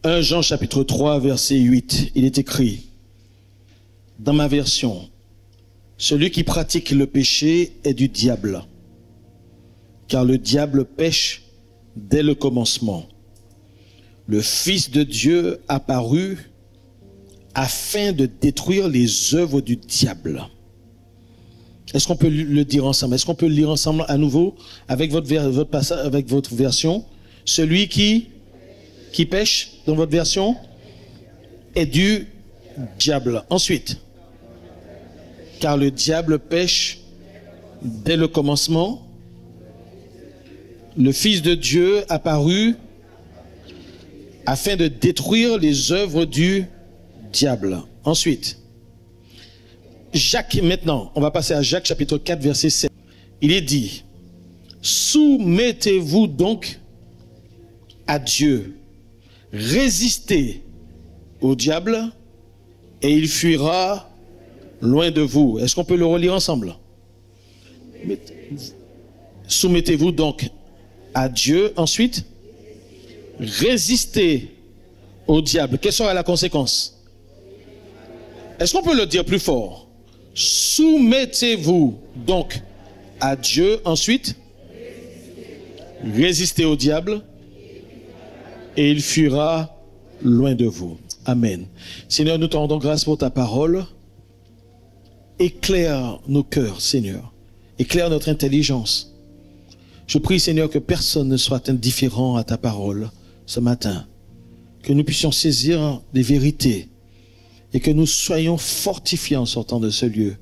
1 Jean chapitre 3 verset 8, il est écrit, dans ma version, celui qui pratique le péché est du diable, car le diable pêche dès le commencement. Le Fils de Dieu apparut afin de détruire les œuvres du diable. Est-ce qu'on peut le dire ensemble? Est-ce qu'on peut le lire ensemble à nouveau avec votre passage, avec votre version? Celui qui pêche, dans votre version, est du diable. Ensuite, car le diable pêche dès le commencement. Le Fils de Dieu apparut afin de détruire les œuvres du diable. Ensuite, Jacques, maintenant, on va passer à Jacques chapitre 4 verset 7. Il est dit, soumettez-vous donc à Dieu, résistez au diable et il fuira loin de vous. Est-ce qu'on peut le relire ensemble? Soumettez-vous donc à Dieu. Ensuite, résistez au diable. Quelle sera la conséquence? Est-ce qu'on peut le dire plus fort? Soumettez-vous donc à Dieu. Ensuite, résistez au diable et il fuira loin de vous. Amen. Seigneur, nous te rendons grâce pour ta parole. Éclaire nos cœurs, Seigneur. Éclaire notre intelligence. Je prie, Seigneur, que personne ne soit indifférent à ta parole ce matin. Que nous puissions saisir des vérités et que nous soyons fortifiés en sortant de ce lieu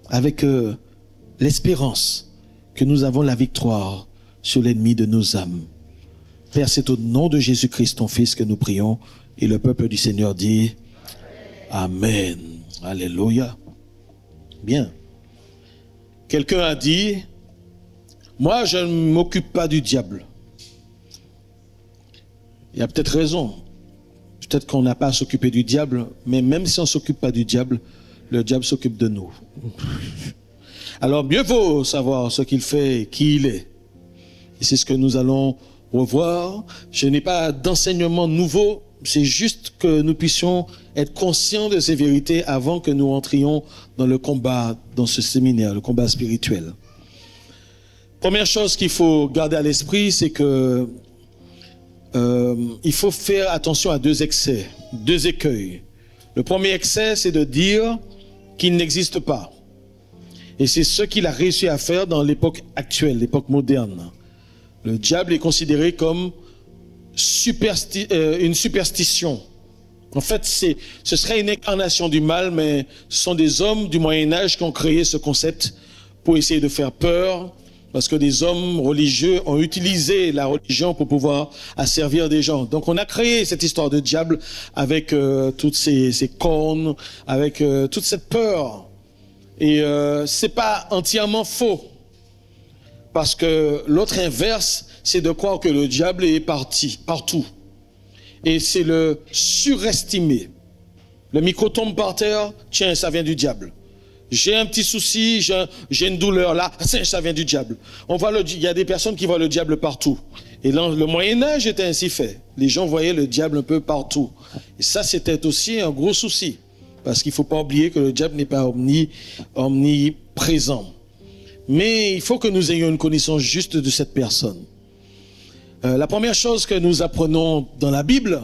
avec l'espérance que nous avons la victoire sur l'ennemi de nos âmes. Père, c'est au nom de Jésus-Christ, ton Fils, que nous prions et le peuple du Seigneur dit Amen. Alléluia. Bien. Quelqu'un a dit, moi je ne m'occupe pas du diable. Il y a peut-être raison. Peut-être qu'on n'a pas à s'occuper du diable, mais même si on ne s'occupe pas du diable, le diable s'occupe de nous. Alors mieux vaut savoir ce qu'il fait et qui il est. Et c'est ce que nous allons revoir. Je n'ai pas d'enseignement nouveau, c'est juste que nous puissions être conscients de ces vérités avant que nous entrions dans le combat, dans ce séminaire, le combat spirituel. Première chose qu'il faut garder à l'esprit, c'est que il faut faire attention à deux excès, deux écueils. Le premier excès, c'est de dire qu'il n'existe pas. Et c'est ce qu'il a réussi à faire dans l'époque actuelle, l'époque moderne. Le diable est considéré comme une superstition. En fait, ce serait une incarnation du mal, mais ce sont des hommes du Moyen-Âge qui ont créé ce concept pour essayer de faire peur, parce que des hommes religieux ont utilisé la religion pour pouvoir asservir des gens. Donc on a créé cette histoire de diable avec toutes ces cornes, avec toute cette peur. Et c'est pas entièrement faux. Parce que l'autre inverse, c'est de croire que le diable est partout. Et c'est le surestimer. Le micro tombe par terre, tiens, ça vient du diable. J'ai un petit souci, j'ai une douleur là, ça vient du diable. Il y a des personnes qui voient le diable partout. Et là, le Moyen-Âge était ainsi fait. Les gens voyaient le diable un peu partout. Et ça, c'était aussi un gros souci. Parce qu'il ne faut pas oublier que le diable n'est pas omniprésent. Mais il faut que nous ayons une connaissance juste de cette personne. La première chose que nous apprenons dans la Bible,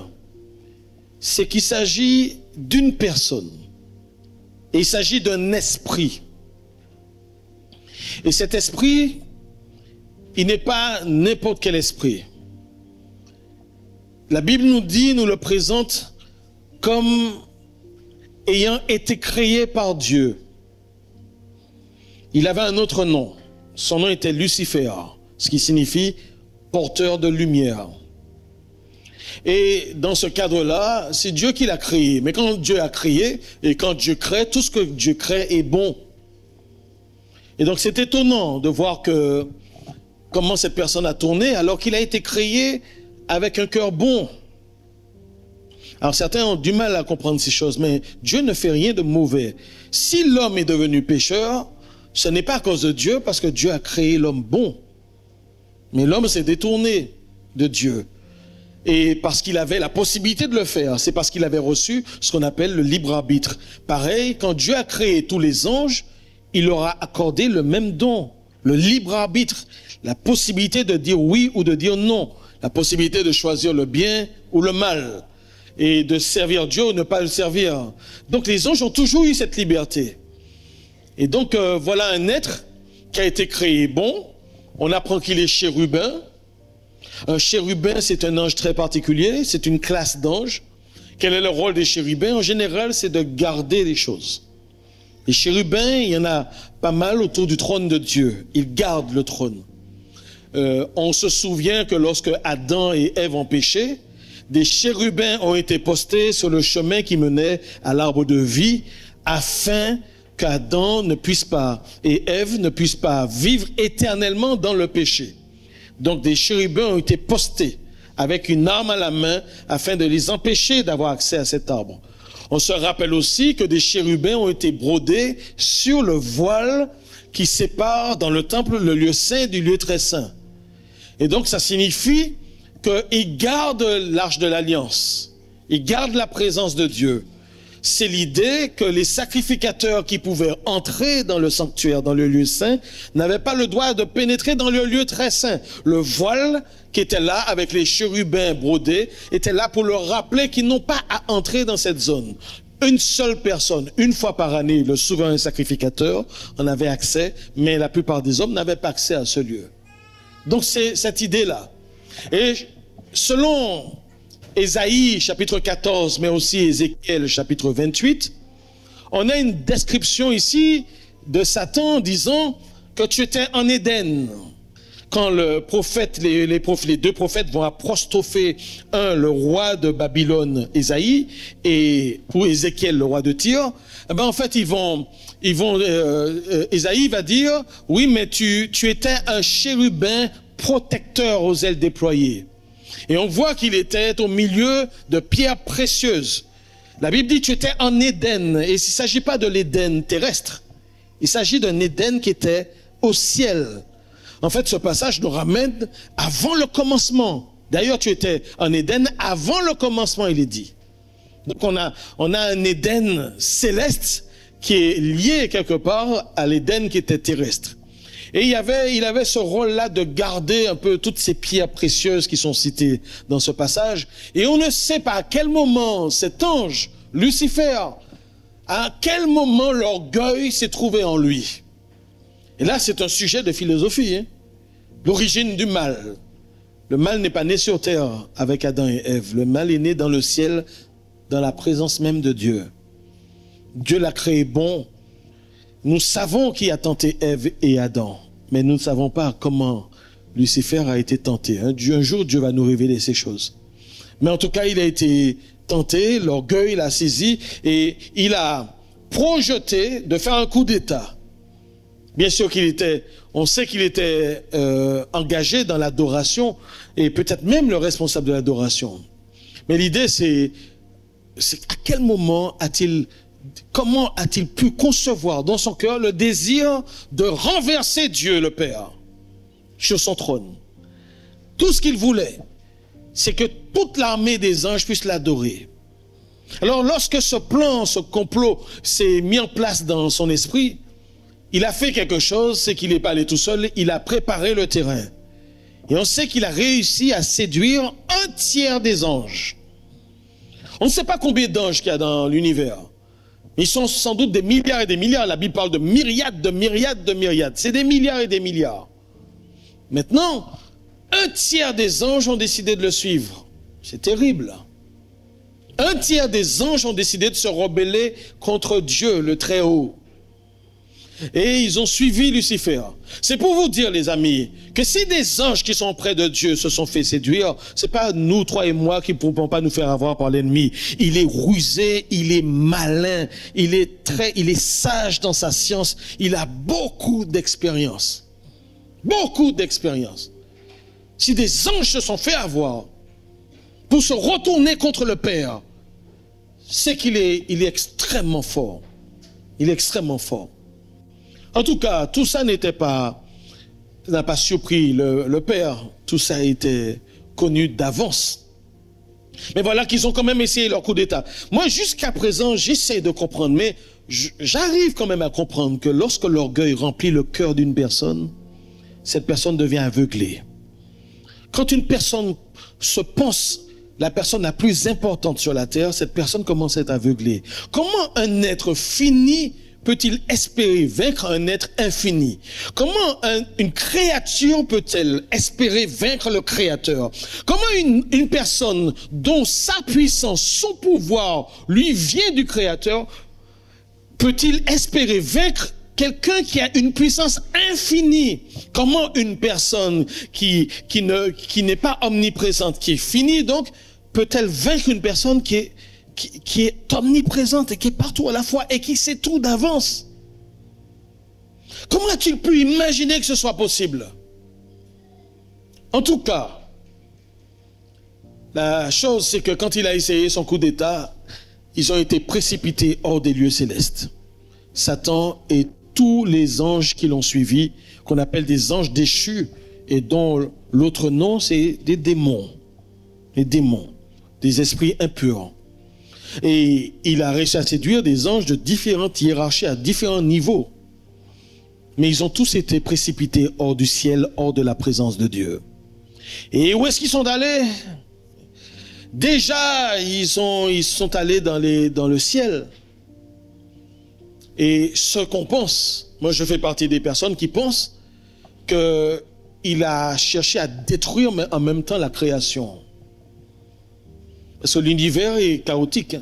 c'est qu'il s'agit d'une personne. Et il s'agit d'un esprit. Et cet esprit, il n'est pas n'importe quel esprit. La Bible nous le présente comme ayant été créé par Dieu. Il avait un autre nom. Son nom était Lucifer, ce qui signifie porteur de lumière. Et dans ce cadre-là, c'est Dieu qui l'a créé. Mais quand Dieu a créé, et quand Dieu crée, tout ce que Dieu crée est bon. Et donc c'est étonnant de voir comment cette personne a tourné alors qu'il a été créé avec un cœur bon. Alors certains ont du mal à comprendre ces choses, mais Dieu ne fait rien de mauvais. Si l'homme est devenu pécheur, ce n'est pas à cause de Dieu, parce que Dieu a créé l'homme bon. Mais l'homme s'est détourné de Dieu. Et parce qu'il avait la possibilité de le faire, c'est parce qu'il avait reçu ce qu'on appelle le libre arbitre. Pareil, quand Dieu a créé tous les anges, il leur a accordé le même don, le libre arbitre, la possibilité de dire oui ou de dire non, la possibilité de choisir le bien ou le mal, et de servir Dieu ou ne pas le servir. Donc les anges ont toujours eu cette liberté. Et donc voilà un être qui a été créé bon. On apprend qu'il est chérubin. Un chérubin, c'est un ange très particulier, c'est une classe d'anges. Quel est le rôle des chérubins? En général, c'est de garder les choses. Les chérubins, il y en a pas mal autour du trône de Dieu. Ils gardent le trône. On se souvient que lorsque Adam et Ève ont péché, des chérubins ont été postés sur le chemin qui menait à l'arbre de vie, afin qu'Adam ne puisse pas et Ève ne puissent pas vivre éternellement dans le péché. Donc des chérubins ont été postés avec une arme à la main afin de les empêcher d'avoir accès à cet arbre. On se rappelle aussi que des chérubins ont été brodés sur le voile qui sépare dans le temple le lieu saint du lieu très saint. Et donc ça signifie qu'ils gardent l'arche de l'alliance, ils gardent la présence de Dieu. C'est l'idée que les sacrificateurs qui pouvaient entrer dans le sanctuaire, dans le lieu saint, n'avaient pas le droit de pénétrer dans le lieu très saint. Le voile qui était là avec les chérubins brodés était là pour leur rappeler qu'ils n'ont pas à entrer dans cette zone. Une seule personne, une fois par année, le souverain sacrificateur en avait accès, mais la plupart des hommes n'avaient pas accès à ce lieu. Donc c'est cette idée-là. Et selon Ésaïe chapitre 14, mais aussi Ézéchiel chapitre 28, on a une description ici de Satan disant que tu étais en Éden. Quand le prophète, les deux prophètes vont apostropher le roi de Babylone, Ésaïe, et pour Ézéchiel, le roi de Tyr, eh ben en fait Ésaïe va dire, oui, mais tu étais un chérubin protecteur aux ailes déployées. Et on voit qu'il était au milieu de pierres précieuses. La Bible dit tu étais en Éden. Et il ne s'agit pas de l'Éden terrestre. Il s'agit d'un Éden qui était au ciel. En fait, ce passage nous ramène avant le commencement. D'ailleurs, tu étais en Éden avant le commencement, il est dit. Donc on a un Éden céleste qui est lié quelque part à l'Éden qui était terrestre. Et il avait ce rôle-là de garder un peu toutes ces pierres précieuses qui sont citées dans ce passage. Et on ne sait pas à quel moment cet ange, Lucifer, à quel moment l'orgueil s'est trouvé en lui. Et là, c'est un sujet de philosophie. Hein. L'origine du mal. Le mal n'est pas né sur terre avec Adam et Ève. Le mal est né dans le ciel, dans la présence même de Dieu. Dieu l'a créé bon. Nous savons qui a tenté Ève et Adam, mais nous ne savons pas comment Lucifer a été tenté. Un jour, Dieu va nous révéler ces choses. Mais en tout cas, il a été tenté, l'orgueil l'a saisi et il a projeté de faire un coup d'État. Bien sûr on sait qu'il était engagé dans l'adoration et peut-être même le responsable de l'adoration. Mais l'idée, c'est à quel moment comment a-t-il pu concevoir dans son cœur le désir de renverser Dieu le Père sur son trône? Tout ce qu'il voulait, c'est que toute l'armée des anges puisse l'adorer. Alors lorsque ce plan, ce complot s'est mis en place dans son esprit, il a fait quelque chose, c'est qu'il n'est pas allé tout seul, il a préparé le terrain. Et on sait qu'il a réussi à séduire un tiers des anges. On ne sait pas combien d'anges qu'il y a dans l'univers. Ils sont sans doute des milliards et des milliards. La Bible parle de myriades, de myriades, de myriades. C'est des milliards et des milliards. Maintenant, un tiers des anges ont décidé de le suivre. C'est terrible. Un tiers des anges ont décidé de se rebeller contre Dieu, le Très-Haut. Et ils ont suivi Lucifer. C'est pour vous dire, les amis, que si des anges qui sont près de Dieu se sont fait séduire, c'est pas nous, toi et moi, qui ne pouvons pas nous faire avoir par l'ennemi. Il est rusé, il est malin, il est sage dans sa science, il a beaucoup d'expérience. Beaucoup d'expérience. Si des anges se sont fait avoir pour se retourner contre le Père, c'est qu'il est extrêmement fort. Il est extrêmement fort. En tout cas, tout ça n'a pas surpris le Père. Tout ça a été connu d'avance. Mais voilà qu'ils ont quand même essayé leur coup d'État. Moi, jusqu'à présent, j'essaie de comprendre, mais j'arrive quand même à comprendre que lorsque l'orgueil remplit le cœur d'une personne, cette personne devient aveuglée. Quand une personne se pense la personne la plus importante sur la terre, cette personne commence à être aveuglée. Comment un être fini peut-il espérer vaincre un être infini? Comment une créature peut-elle espérer vaincre le Créateur? Comment une personne dont sa puissance, son pouvoir lui vient du Créateur, peut-il espérer vaincre quelqu'un qui a une puissance infinie? Comment une personne qui n'est pas omniprésente, qui est finie donc, peut-elle vaincre une personne qui est omniprésente et qui est partout à la fois et qui sait tout d'avance? Comment a-t-il pu imaginer que ce soit possible? En tout cas, la chose c'est que quand il a essayé son coup d'État, ils ont été précipités hors des lieux célestes. Satan et tous les anges qui l'ont suivi, qu'on appelle des anges déchus, et dont l'autre nom c'est des démons. Les démons, des esprits impurs. Et il a réussi à séduire des anges de différentes hiérarchies, à différents niveaux. Mais ils ont tous été précipités hors du ciel, hors de la présence de Dieu. Et où est-ce qu'ils sont allés? Déjà, ils sont allés dans le ciel. Et ce qu'on pense, moi je fais partie des personnes qui pensent qu'il a cherché à détruire mais en même temps la création. Parce que l'univers est chaotique.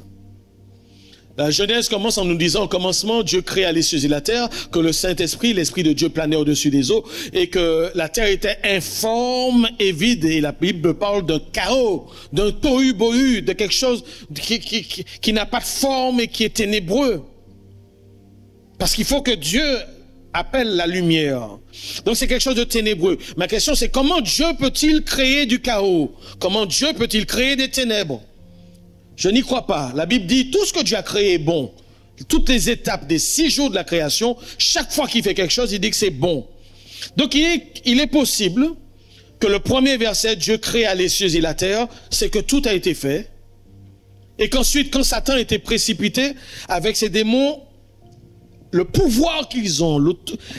La Genèse commence en nous disant, au commencement, Dieu créa les cieux et la terre, que le Saint-Esprit, l'Esprit de Dieu planait au-dessus des eaux, et que la terre était informe et vide. Et la Bible parle d'un chaos, d'un tohu-bohu, de quelque chose qui n'a pas de forme et qui est ténébreux. Parce qu'il faut que Dieu appelle la lumière. Donc c'est quelque chose de ténébreux. Ma question c'est comment Dieu peut-il créer du chaos? Comment Dieu peut-il créer des ténèbres? Je n'y crois pas. La Bible dit tout ce que Dieu a créé est bon. Toutes les étapes des 6 jours de la création, chaque fois qu'il fait quelque chose, il dit que c'est bon. Donc il est possible que le premier verset, Dieu créa les cieux et la terre, c'est que tout a été fait. Et qu'ensuite, quand Satan était précipité avec ses démons, le pouvoir qu'ils ont,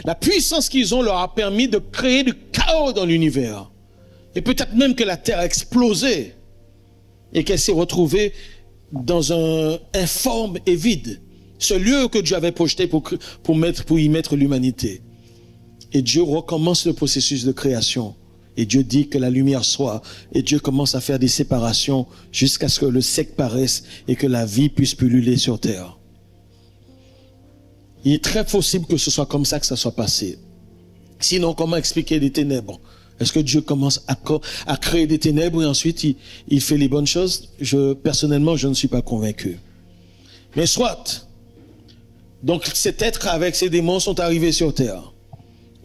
la puissance qu'ils ont leur a permis de créer du chaos dans l'univers. Et peut-être même que la terre a explosé et qu'elle s'est retrouvée dans un informe et vide. Ce lieu que Dieu avait projeté pour y mettre l'humanité. Et Dieu recommence le processus de création. Et Dieu dit que la lumière soit. Et Dieu commence à faire des séparations jusqu'à ce que le sec paraisse et que la vie puisse pulluler sur terre. Il est très possible que ce soit comme ça que ça soit passé. Sinon, comment expliquer les ténèbres? Est-ce que Dieu commence à créer des ténèbres et ensuite il fait les bonnes choses? Personnellement, je ne suis pas convaincu. Mais soit. Donc cet être avec ses démons sont arrivés sur terre.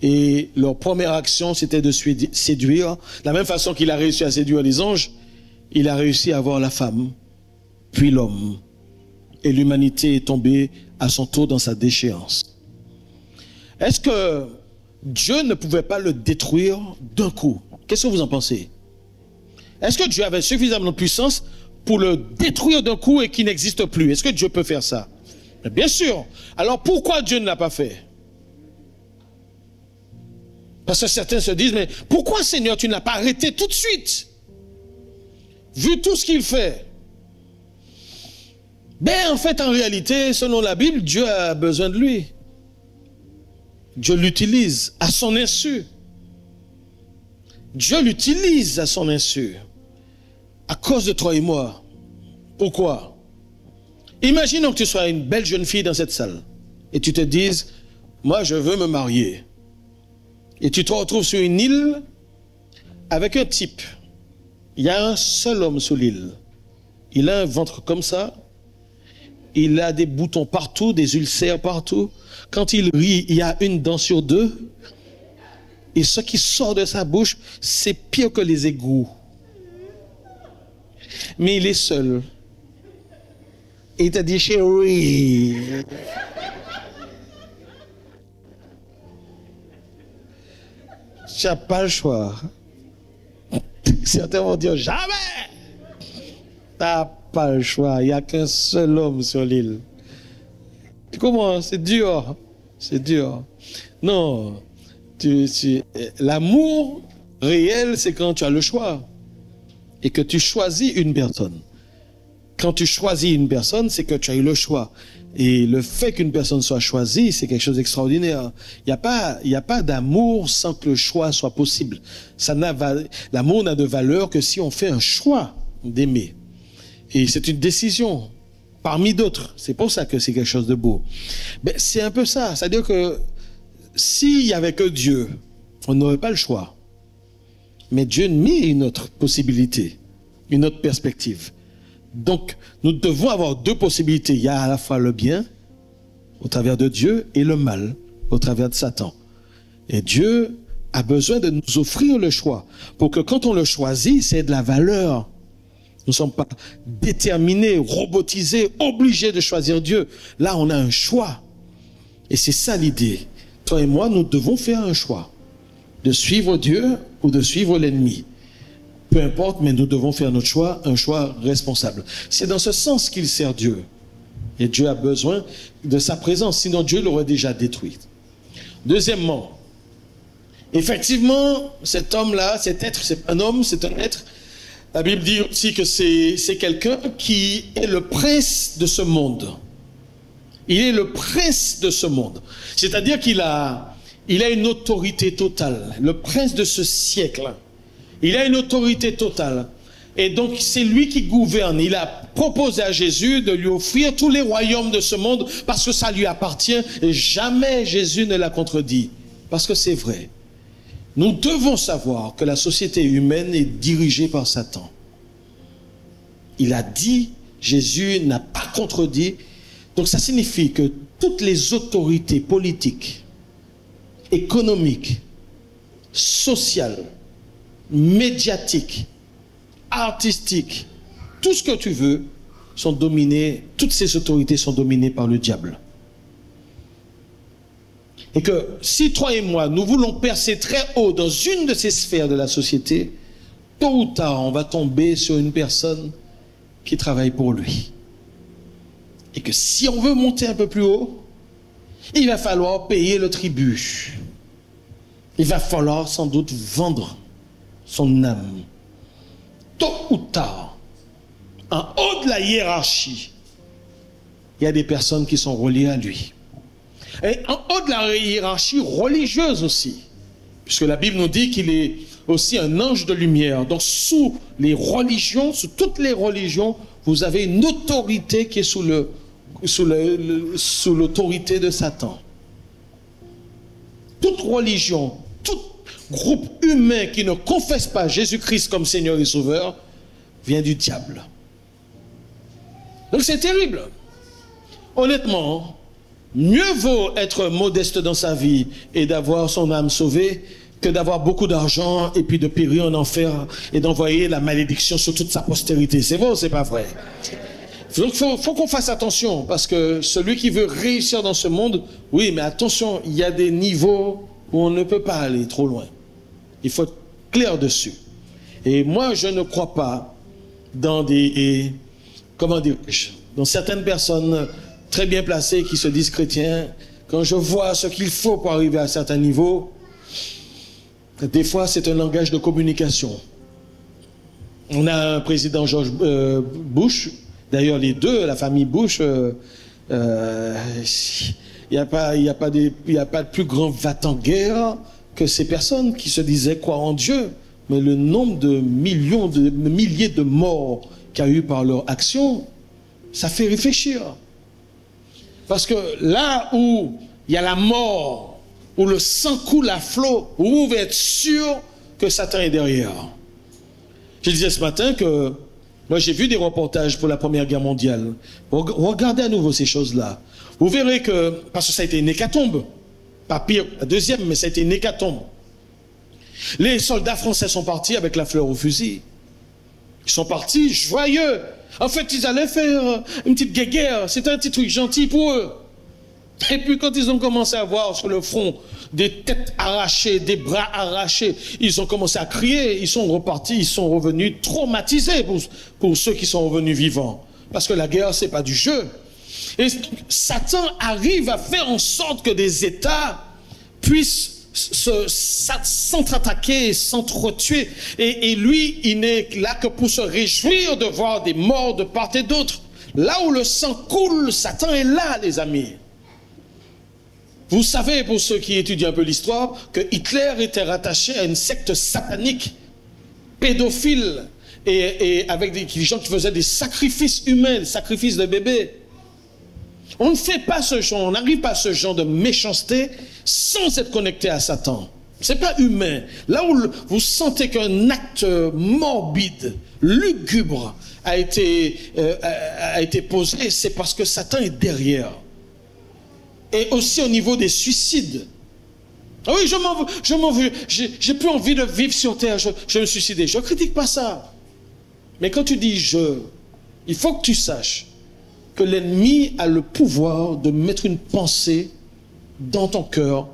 Et leur première action, c'était de séduire. De la même façon qu'il a réussi à séduire les anges, il a réussi à avoir la femme, puis l'homme. Et l'humanité est tombée à son tour dans sa déchéance. Est-ce que Dieu ne pouvait pas le détruire d'un coup? Qu'est-ce que vous en pensez? Est-ce que Dieu avait suffisamment de puissance pour le détruire d'un coup et qu'il n'existe plus? Est-ce que Dieu peut faire ça? Mais bien sûr. Alors pourquoi Dieu ne l'a pas fait? Parce que certains se disent, mais pourquoi Seigneur tu ne l'as pas arrêté tout de suite? Vu tout ce qu'il fait. Ben en fait, en réalité, selon la Bible, Dieu a besoin de lui. Dieu l'utilise à son insu. Dieu l'utilise à son insu. À cause de toi et moi. Pourquoi? Imaginons que tu sois une belle jeune fille dans cette salle. Et tu te dises, moi je veux me marier. Et tu te retrouves sur une île avec un type. Il y a un seul homme sur l'île. Il a un ventre comme ça. Il a des boutons partout, des ulcères partout. Quand il rit, il y a une dent sur 2. Et ce qui sort de sa bouche, c'est pire que les égouts. Mais il est seul. Et il te dit, chérie. Tu n'as pas le choix. Certains vont dire, jamais. t'as pas le choix. Il n'y a qu'un seul homme sur l'île. Comment? C'est dur. C'est dur. Non. L'amour réel, c'est quand tu as le choix. Et que tu choisis une personne. Quand tu choisis une personne, c'est que tu as eu le choix. Et le fait qu'une personne soit choisie, c'est quelque chose d'extraordinaire. Il n'y a pas d'amour sans que le choix soit possible. L'amour n'a de valeur que si on fait un choix d'aimer. Et c'est une décision parmi d'autres. C'est pour ça que c'est quelque chose de beau. Mais c'est un peu ça. C'est-à-dire que s'il n'y avait que Dieu, on n'aurait pas le choix. Mais Dieu met une autre possibilité, une autre perspective. Donc, nous devons avoir deux possibilités. Il y a à la fois le bien, au travers de Dieu, et le mal, au travers de Satan. Et Dieu a besoin de nous offrir le choix, pour que quand on le choisit, c'est de la valeur. Nous ne sommes pas déterminés, robotisés, obligés de choisir Dieu. Là, on a un choix. Et c'est ça l'idée. Toi et moi, nous devons faire un choix. De suivre Dieu ou de suivre l'ennemi. Peu importe, mais nous devons faire notre choix, un choix responsable. C'est dans ce sens qu'il sert Dieu. Et Dieu a besoin de sa présence, sinon Dieu l'aurait déjà détruit. Deuxièmement, effectivement, cet homme-là, cet être, c'est un homme, c'est un être. La Bible dit aussi que c'est quelqu'un qui est le prince de ce monde. Il est le prince de ce monde. C'est-à-dire qu'il a une autorité totale. Le prince de ce siècle. Il a une autorité totale. Et donc, c'est lui qui gouverne. Il a proposé à Jésus de lui offrir tous les royaumes de ce monde parce que ça lui appartient. Et jamais Jésus ne l'a contredit. Parce que c'est vrai. Nous devons savoir que la société humaine est dirigée par Satan. Il a dit, Jésus n'a pas contredit. Donc, ça signifie que toutes les autorités politiques, économiques, sociales, médiatiques, artistiques, tout ce que tu veux, sont dominées, toutes ces autorités sont dominées par le diable. Et que si toi et moi, nous voulons percer très haut dans une de ces sphères de la société, tôt ou tard, on va tomber sur une personne qui travaille pour lui. Et que si on veut monter un peu plus haut, il va falloir payer le tribut. Il va falloir sans doute vendre son âme. Tôt ou tard, en haut de la hiérarchie, il y a des personnes qui sont reliées à lui. Et en haut de la hiérarchie religieuse aussi, puisque la Bible nous dit qu'il est aussi un ange de lumière. Donc sous les religions, sous toutes les religions, vous avez une autorité qui est sous l'autorité de Satan. Toute religion, tout groupe humain qui ne confesse pas Jésus-Christ comme Seigneur et Sauveur vient du diable. Donc c'est terrible. Honnêtement, mieux vaut être modeste dans sa vie et d'avoir son âme sauvée que d'avoir beaucoup d'argent et puis de périr en enfer et d'envoyer la malédiction sur toute sa postérité. C'est vrai ou c'est pas vrai? Donc il faut qu'on fasse attention, parce que celui qui veut réussir dans ce monde, oui, mais attention, il y a des niveaux où on ne peut pas aller trop loin. Il faut être clair dessus. Et moi, je ne crois pas dans dans certaines personnes très bien placées qui se disent chrétiens. Quand je vois ce qu'il faut pour arriver à certains niveaux, des fois c'est un langage de communication. On a un président George Bush. D'ailleurs, les deux, la famille Bush, il n'y a pas de plus grand va-t-en-guerre que ces personnes qui se disaient croire en Dieu. Mais le nombre de milliers de morts qu'il y a eu par leur action, ça fait réfléchir. Parce que là où il y a la mort, où le sang coule à flot, où vous pouvez être sûr que Satan est derrière. Je disais ce matin que moi, j'ai vu des reportages pour la Première Guerre mondiale. Regardez à nouveau ces choses-là. Vous verrez que, parce que ça a été une hécatombe, pas pire, la deuxième, mais ça a été une hécatombe. Les soldats français sont partis avec la fleur au fusil. Ils sont partis joyeux. En fait, ils allaient faire une petite guéguerre. C'était un petit truc gentil pour eux. Et puis quand ils ont commencé à voir sur le front des têtes arrachées, des bras arrachés, ils ont commencé à crier, ils sont repartis, ils sont revenus traumatisés pour ceux qui sont revenus vivants. Parce que la guerre, c'est pas du jeu. Et Satan arrive à faire en sorte que des États puissent s'entre-attaquer, s'entretuer. Et lui, il n'est là que pour se réjouir de voir des morts de part et d'autre. Là où le sang coule, Satan est là, les amis. Vous savez, pour ceux qui étudient un peu l'histoire, que Hitler était rattaché à une secte satanique, pédophile, et avec des gens qui faisaient des sacrifices humains, des sacrifices de bébés. On ne fait pas ce genre, on n'arrive pas à ce genre de méchanceté sans être connecté à Satan. C'est pas humain. Là où vous sentez qu'un acte morbide, lugubre a été posé, c'est parce que Satan est derrière. Et aussi au niveau des suicides. Ah oui, je m'en veux, j'ai plus envie de vivre sur terre, je vais me suicider. Je ne critique pas ça. Mais quand tu dis je, il faut que tu saches que l'ennemi a le pouvoir de mettre une pensée dans ton cœur.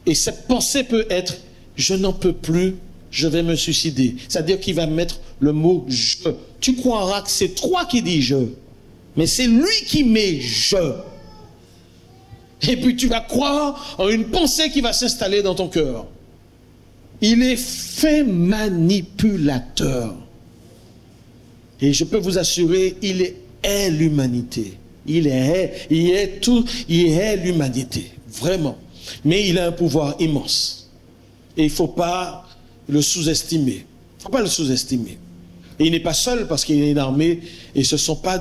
Et cette pensée peut être je n'en peux plus, je vais me suicider. C'est-à-dire qu'il va mettre le mot je. Tu croiras que c'est toi qui dis je, mais c'est lui qui met je. Et puis tu vas croire en une pensée qui va s'installer dans ton cœur. Il est fin manipulateur. Et je peux vous assurer, il est l'humanité. Il est l'humanité. Vraiment. Mais il a un pouvoir immense. Et il ne faut pas le sous-estimer. Il ne faut pas le sous-estimer. Et il n'est pas seul parce qu'il est une armée et ils ne sont pas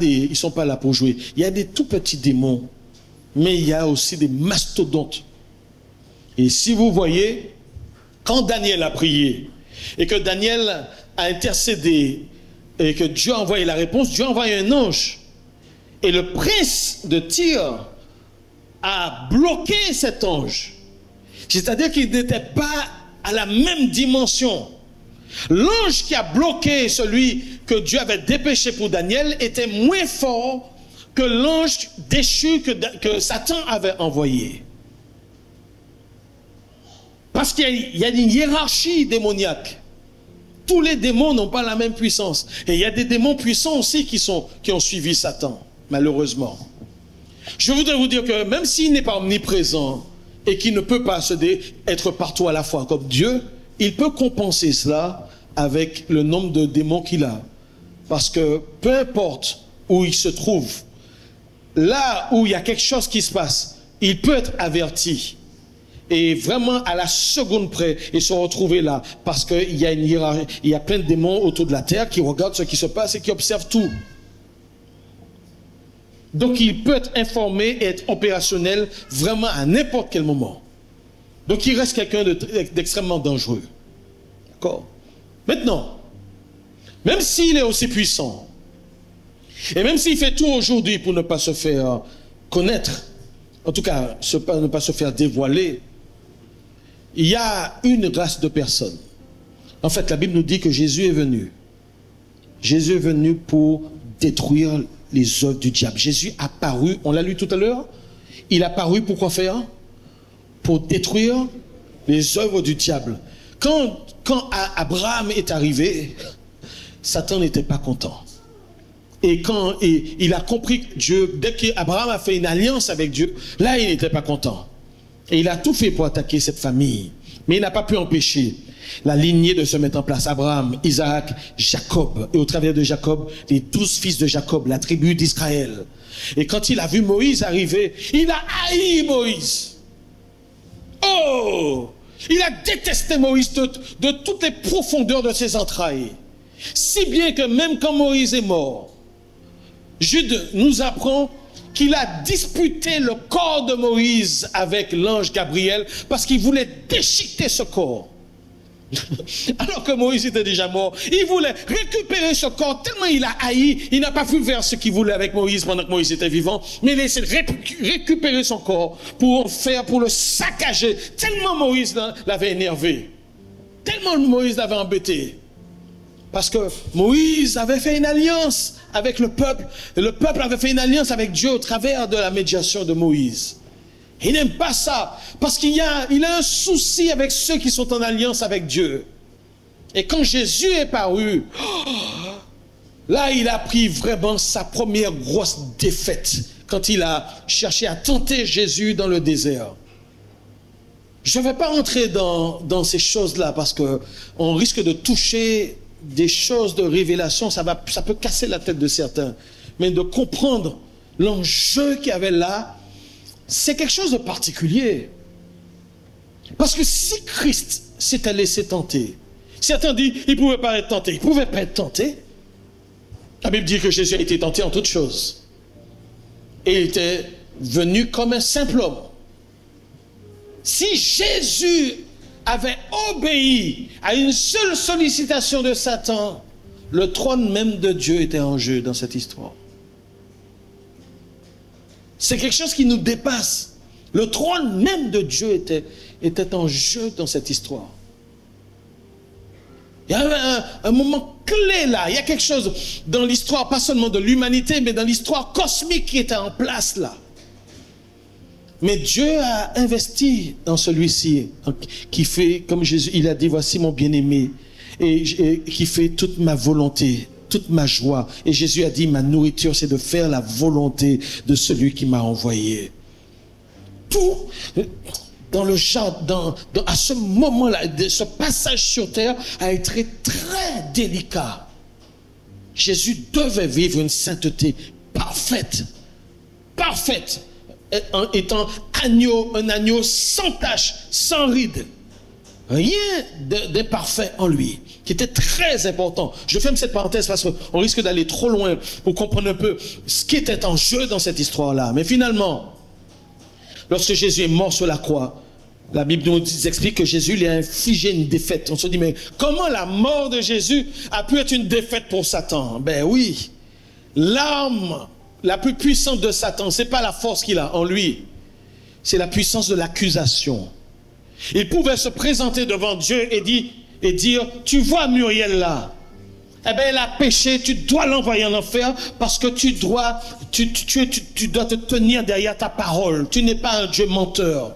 là pour jouer. Il y a des tout petits démons. Mais il y a aussi des mastodontes. Et si vous voyez, quand Daniel a prié, et que Daniel a intercédé, et que Dieu a envoyé la réponse, Dieu a envoyé un ange. Et le prince de Tyr a bloqué cet ange. C'est-à-dire qu'il n'était pas à la même dimension. L'ange qui a bloqué celui que Dieu avait dépêché pour Daniel était moins fort que l'ange déchu que Satan avait envoyé. Parce qu'il y a une hiérarchie démoniaque. Tous les démons n'ont pas la même puissance. Et il y a des démons puissants aussi qui ont suivi Satan, malheureusement. Je voudrais vous dire que même s'il n'est pas omniprésent et qu'il ne peut pas être partout à la fois comme Dieu, il peut compenser cela avec le nombre de démons qu'il a. Parce que peu importe où il se trouve, là où il y a quelque chose qui se passe, il peut être averti. Et vraiment à la seconde près, et se retrouver là. Parce qu'il y a une hiérarchie, il y a plein de démons autour de la terre qui regardent ce qui se passe et qui observent tout. Donc il peut être informé et être opérationnel vraiment à n'importe quel moment. Donc il reste quelqu'un d'extrêmement dangereux. D'accord? Maintenant, même s'il est aussi puissant, et même s'il fait tout aujourd'hui pour ne pas se faire connaître, en tout cas ne pas se faire dévoiler, il y a une race de personnes. En fait, la Bible nous dit que Jésus est venu. Jésus est venu pour détruire les œuvres du diable. Jésus a paru, on l'a lu tout à l'heure, il a paru pour quoi faire? Pour détruire les œuvres du diable. Quand Abraham est arrivé, Satan n'était pas content. Et quand il a compris que Dieu, dès qu'Abraham a fait une alliance avec Dieu, là il n'était pas content. Et il a tout fait pour attaquer cette famille. Mais il n'a pas pu empêcher la lignée de se mettre en place. Abraham, Isaac, Jacob. Et au travers de Jacob, les 12 fils de Jacob, la tribu d'Israël. Et quand il a vu Moïse arriver, il a haï Moïse. Oh! Il a détesté Moïse de toutes les profondeurs de ses entrailles. Si bien que même quand Moïse est mort, Jude nous apprend qu'il a disputé le corps de Moïse avec l'ange Gabriel parce qu'il voulait déchiqueter ce corps. Alors que Moïse était déjà mort, il voulait récupérer ce corps tellement il a haï, il n'a pas pu faire ce qu'il voulait avec Moïse pendant que Moïse était vivant, mais il a essayé de récupérer son corps pour le saccager, tellement Moïse l'avait énervé, tellement Moïse l'avait embêté. Parce que Moïse avait fait une alliance avec le peuple. Et le peuple avait fait une alliance avec Dieu au travers de la médiation de Moïse. Il n'aime pas ça. Parce qu'il a un souci avec ceux qui sont en alliance avec Dieu. Et quand Jésus est paru, là, il a pris vraiment sa première grosse défaite quand il a cherché à tenter Jésus dans le désert. Je ne vais pas rentrer dans ces choses-là parce qu'on risque de toucher des choses de révélation. Ça peut casser la tête de certains. Mais de comprendre l'enjeu qu'il y avait là, c'est quelque chose de particulier. Parce que si Christ s'était laissé tenter, certains disent qu'il ne pouvait pas être tenté. Il ne pouvait pas être tenté. La Bible dit que Jésus a été tenté en toutes choses. Et il était venu comme un simple homme. Si Jésus avait obéi à une seule sollicitation de Satan, le trône même de Dieu était en jeu dans cette histoire. C'est quelque chose qui nous dépasse. Le trône même de Dieu était en jeu dans cette histoire. Il y a un moment clé là. Il y a quelque chose dans l'histoire, pas seulement de l'humanité, mais dans l'histoire cosmique qui était en place là. Mais Dieu a investi dans celui-ci, qui fait, comme Jésus, il a dit, voici mon bien-aimé, et qui fait toute ma volonté, toute ma joie. Et Jésus a dit, ma nourriture, c'est de faire la volonté de celui qui m'a envoyé. Tout, dans le jardin, à ce moment-là, ce passage sur terre a été très délicat. Jésus devait vivre une sainteté parfaite, parfaite, étant un agneau sans tache, sans ride. Rien d'imparfait en lui, qui était très important. Je ferme cette parenthèse parce qu'on risque d'aller trop loin pour comprendre un peu ce qui était en jeu dans cette histoire-là. Mais finalement, lorsque Jésus est mort sur la croix, la Bible nous explique que Jésus lui a infligé une défaite. On se dit, mais comment la mort de Jésus a pu être une défaite pour Satan? Ben oui, l'arme la plus puissante de Satan, ce n'est pas la force qu'il a en lui, c'est la puissance de l'accusation. Il pouvait se présenter devant Dieu et dire, tu vois Muriel là, eh bien elle a péché, tu dois l'envoyer en enfer parce que tu dois te tenir derrière ta parole. Tu n'es pas un Dieu menteur.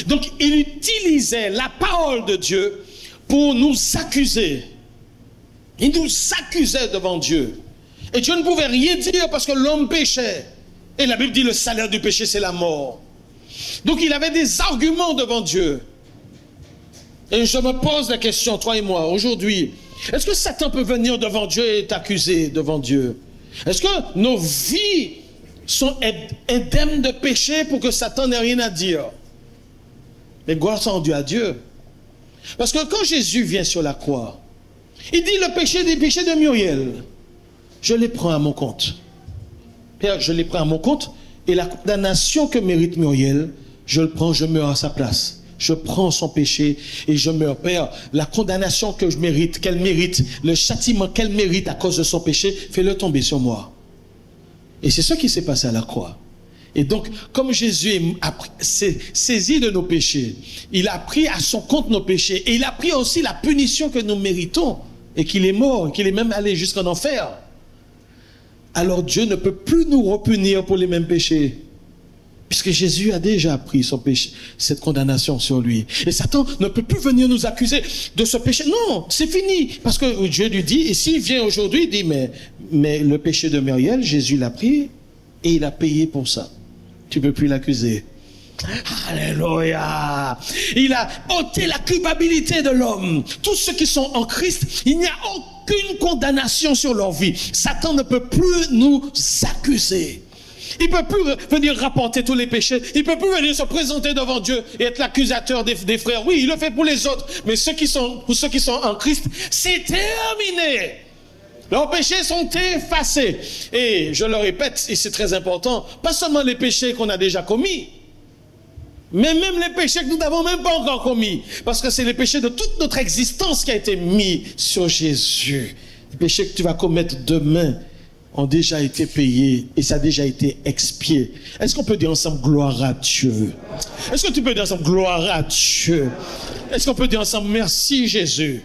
Donc il utilisait la parole de Dieu pour nous accuser. Il nous accusait devant Dieu. Et Dieu ne pouvait rien dire parce que l'homme péchait. Et la Bible dit le salaire du péché c'est la mort. Donc il avait des arguments devant Dieu. Et je me pose la question, toi et moi, aujourd'hui, est-ce que Satan peut venir devant Dieu et t'accuser devant Dieu? Est-ce que nos vies sont indemnes de péché pour que Satan n'ait rien à dire? Mais gloire soit rendue à Dieu. Parce que quand Jésus vient sur la croix, il dit le péché des péchés de Muriel, je les prends à mon compte. Père, je les prends à mon compte et la condamnation que mérite Muriel, je le prends, je meurs à sa place. Je prends son péché et je meurs. Père, la condamnation que je mérite, qu'elle mérite, le châtiment qu'elle mérite à cause de son péché, fais-le tomber sur moi. Et c'est ce qui s'est passé à la croix. Et donc, comme Jésus s'est saisi de nos péchés, il a pris à son compte nos péchés et il a pris aussi la punition que nous méritons et qu'il est mort, qu'il est même allé jusqu'en enfer. Alors Dieu ne peut plus nous repunir pour les mêmes péchés. Puisque Jésus a déjà pris son péché, cette condamnation sur lui. Et Satan ne peut plus venir nous accuser de ce péché. Non, c'est fini. Parce que Dieu lui dit, et s'il vient aujourd'hui, il dit, mais le péché de Muriel, Jésus l'a pris et il a payé pour ça. Tu ne peux plus l'accuser. Alléluia. Il a ôté la culpabilité de l'homme. Tous ceux qui sont en Christ, il n'y a aucune condamnation sur leur vie. Satan ne peut plus nous accuser. Il ne peut plus venir rapporter tous les péchés. Il ne peut plus venir se présenter devant Dieu et être l'accusateur des frères. Oui, il le fait pour les autres. Mais pour ceux qui sont en Christ, c'est terminé. Leurs péchés sont effacés. Et je le répète, et c'est très important, pas seulement les péchés qu'on a déjà commis, mais même les péchés que nous n'avons même pas encore commis. Parce que c'est les péchés de toute notre existence qui a été mis sur Jésus. Les péchés que tu vas commettre demain ont déjà été payés et ça a déjà été expié. Est-ce qu'on peut dire ensemble gloire à Dieu? Est-ce que tu peux dire ensemble gloire à Dieu? Est-ce qu'on peut dire ensemble merci Jésus?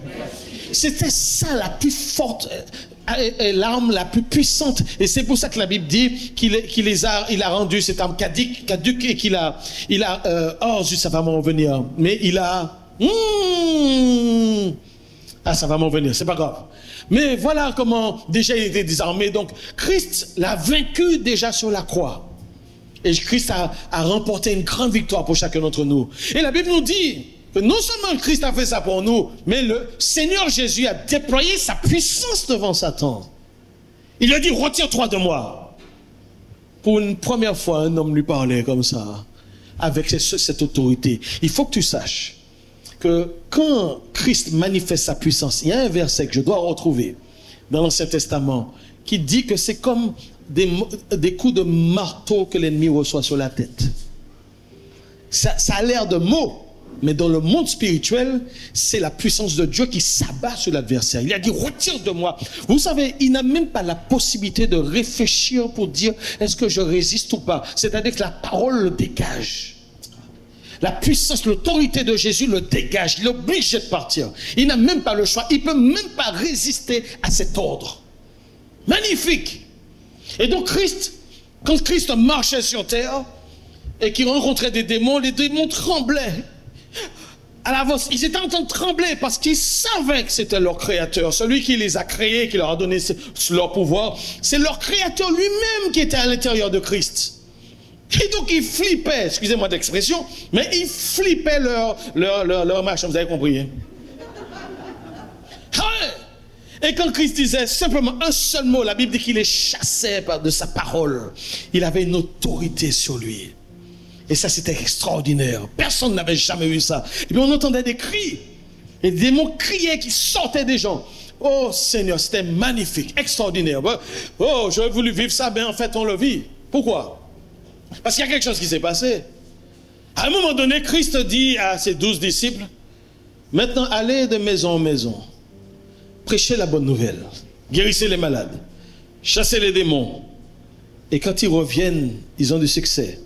C'était ça la plus forte est l'arme la plus puissante. Et c'est pour ça que la Bible dit il a rendu cette arme caduque et oh zut, ça va m'en revenir. Mais il a, ça va m'en revenir, c'est pas grave. Mais voilà comment déjà il était désarmé. Donc Christ l'a vaincu déjà sur la croix. Et Christ a remporté une grande victoire pour chacun d'entre nous. Et la Bible nous dit que non seulement Christ a fait ça pour nous, mais le Seigneur Jésus a déployé sa puissance devant Satan. Il lui a dit, retire-toi de moi. Pour une première fois, un homme lui parlait comme ça, avec cette autorité. Il faut que tu saches que quand Christ manifeste sa puissance, il y a un verset que je dois retrouver dans l'Ancien Testament qui dit que c'est comme des coups de marteau que l'ennemi reçoit sur la tête. Ça a l'air de mots, mais dans le monde spirituel, c'est la puissance de Dieu qui s'abat sur l'adversaire. Il a dit, retire de moi. Vous savez, il n'a même pas la possibilité de réfléchir pour dire, est-ce que je résiste ou pas? C'est-à-dire que la parole le dégage. La puissance, l'autorité de Jésus le dégage. Il est obligé de partir. Il n'a même pas le choix. Il ne peut même pas résister à cet ordre. Magnifique. Et donc quand Christ marchait sur terre et qu'il rencontrait des démons, les démons tremblaient. À l'avance, ils étaient en train de trembler parce qu'ils savaient que c'était leur créateur, celui qui les a créés, qui leur a donné leur pouvoir. C'est leur créateur lui-même qui était à l'intérieur de Christ. Et donc ils flippaient, excusez-moi d'expression, mais ils flippaient leur marche, vous avez compris. Hein? Et quand Christ disait simplement un seul mot, la Bible dit qu'il les chassait de sa parole. Il avait une autorité sur lui. Et ça, c'était extraordinaire. Personne n'avait jamais vu ça. Et puis on entendait des cris. Et des démons criaient qui sortaient des gens. Oh Seigneur, c'était magnifique, extraordinaire. Oh, j'aurais voulu vivre ça, mais en fait, on le vit. Pourquoi? Parce qu'il y a quelque chose qui s'est passé. À un moment donné, Christ dit à ses 12 disciples, maintenant, allez de maison en maison. Prêchez la bonne nouvelle. Guérissez les malades. Chassez les démons. Et quand ils reviennent, ils ont du succès.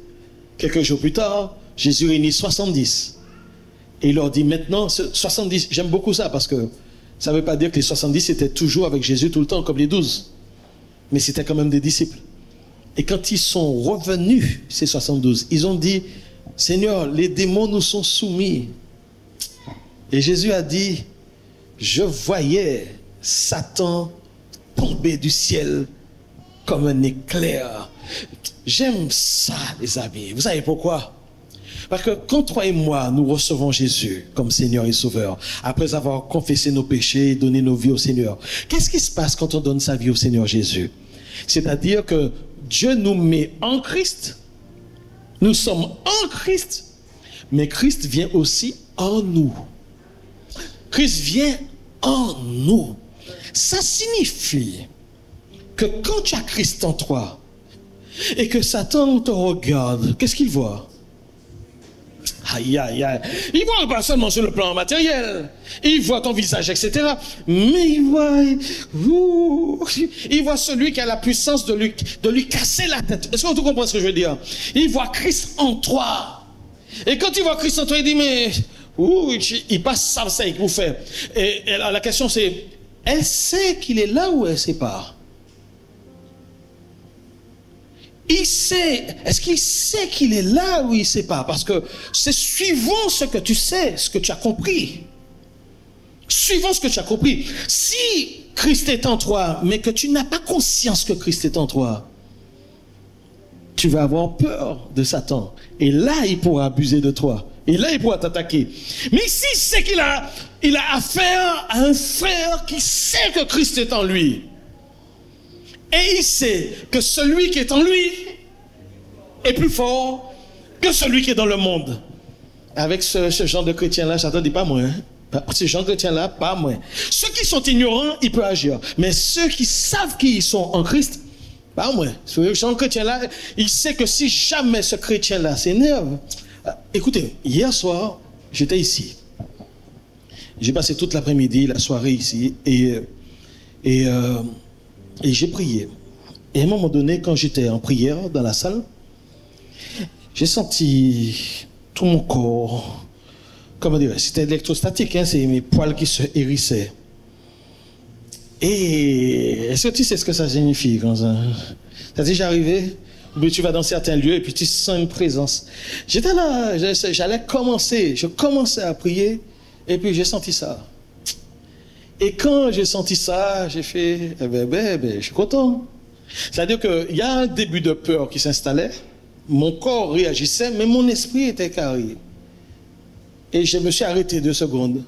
Quelques jours plus tard, Jésus réunit 70. Et il leur dit maintenant, 70, j'aime beaucoup ça parce que ça ne veut pas dire que les 70 étaient toujours avec Jésus tout le temps comme les 12. Mais c'était quand même des disciples. Et quand ils sont revenus, ces 72, ils ont dit, Seigneur, les démons nous sont soumis. Et Jésus a dit, je voyais Satan tomber du ciel comme un éclair. J'aime ça, les amis. Vous savez pourquoi? Parce que quand toi et moi, nous recevons Jésus comme Seigneur et Sauveur, après avoir confessé nos péchés et donné nos vies au Seigneur, qu'est-ce qui se passe quand on donne sa vie au Seigneur Jésus? C'est-à-dire que Dieu nous met en Christ. Nous sommes en Christ. Mais Christ vient aussi en nous. Christ vient en nous. Ça signifie que quand tu as Christ en toi et que Satan te regarde, qu'est-ce qu'il voit? Aïe, aïe, aïe. Il voit pas seulement sur le plan matériel. Il voit ton visage, etc. Mais il voit celui qui a la puissance de lui casser la tête. Est-ce que vous comprenez ce que je veux dire? Il voit Christ en toi. Et quand il voit Christ en toi, il dit, mais... il passe ça avec vous faire. Et la question c'est, elle sait qu'il est là ou elle ne sait pas? Il sait. Est-ce qu'il sait qu'il est là ou il ne sait pas? Parce que c'est suivant ce que tu sais, ce que tu as compris. Suivant ce que tu as compris. Si Christ est en toi, mais que tu n'as pas conscience que Christ est en toi, tu vas avoir peur de Satan. Et là, il pourra abuser de toi. Et là, il pourra t'attaquer. Mais s'il sait qu'il a affaire à un frère qui sait que Christ est en lui, et il sait que celui qui est en lui est plus fort que celui qui est dans le monde. Avec ce genre de chrétien-là, Satan dit pas moi. Hein? Ce genre de chrétien-là, pas moi. Ceux qui sont ignorants, ils peuvent agir. Mais ceux qui savent qu'ils sont en Christ, pas moi. Ce genre de chrétien-là, il sait que si jamais ce chrétien-là s'énerve. Écoutez, hier soir, j'étais ici. J'ai passé toute l'après-midi, la soirée ici, et j'ai prié. Et à un moment donné, quand j'étais en prière dans la salle, j'ai senti tout mon corps, comment dire, c'était électrostatique, hein, c'est mes poils qui se hérissaient. Et est-ce que tu sais ce que ça signifie quand ça? Ça t'est déjà arrivé? Mais tu vas dans certains lieux et puis tu sens une présence. J'étais là, j'allais commencer, je commençais à prier et puis j'ai senti ça. Et quand j'ai senti ça, j'ai fait, je suis content. C'est-à-dire qu'il y a un début de peur qui s'installait, mon corps réagissait, mais mon esprit était carré. Et je me suis arrêté 2 secondes.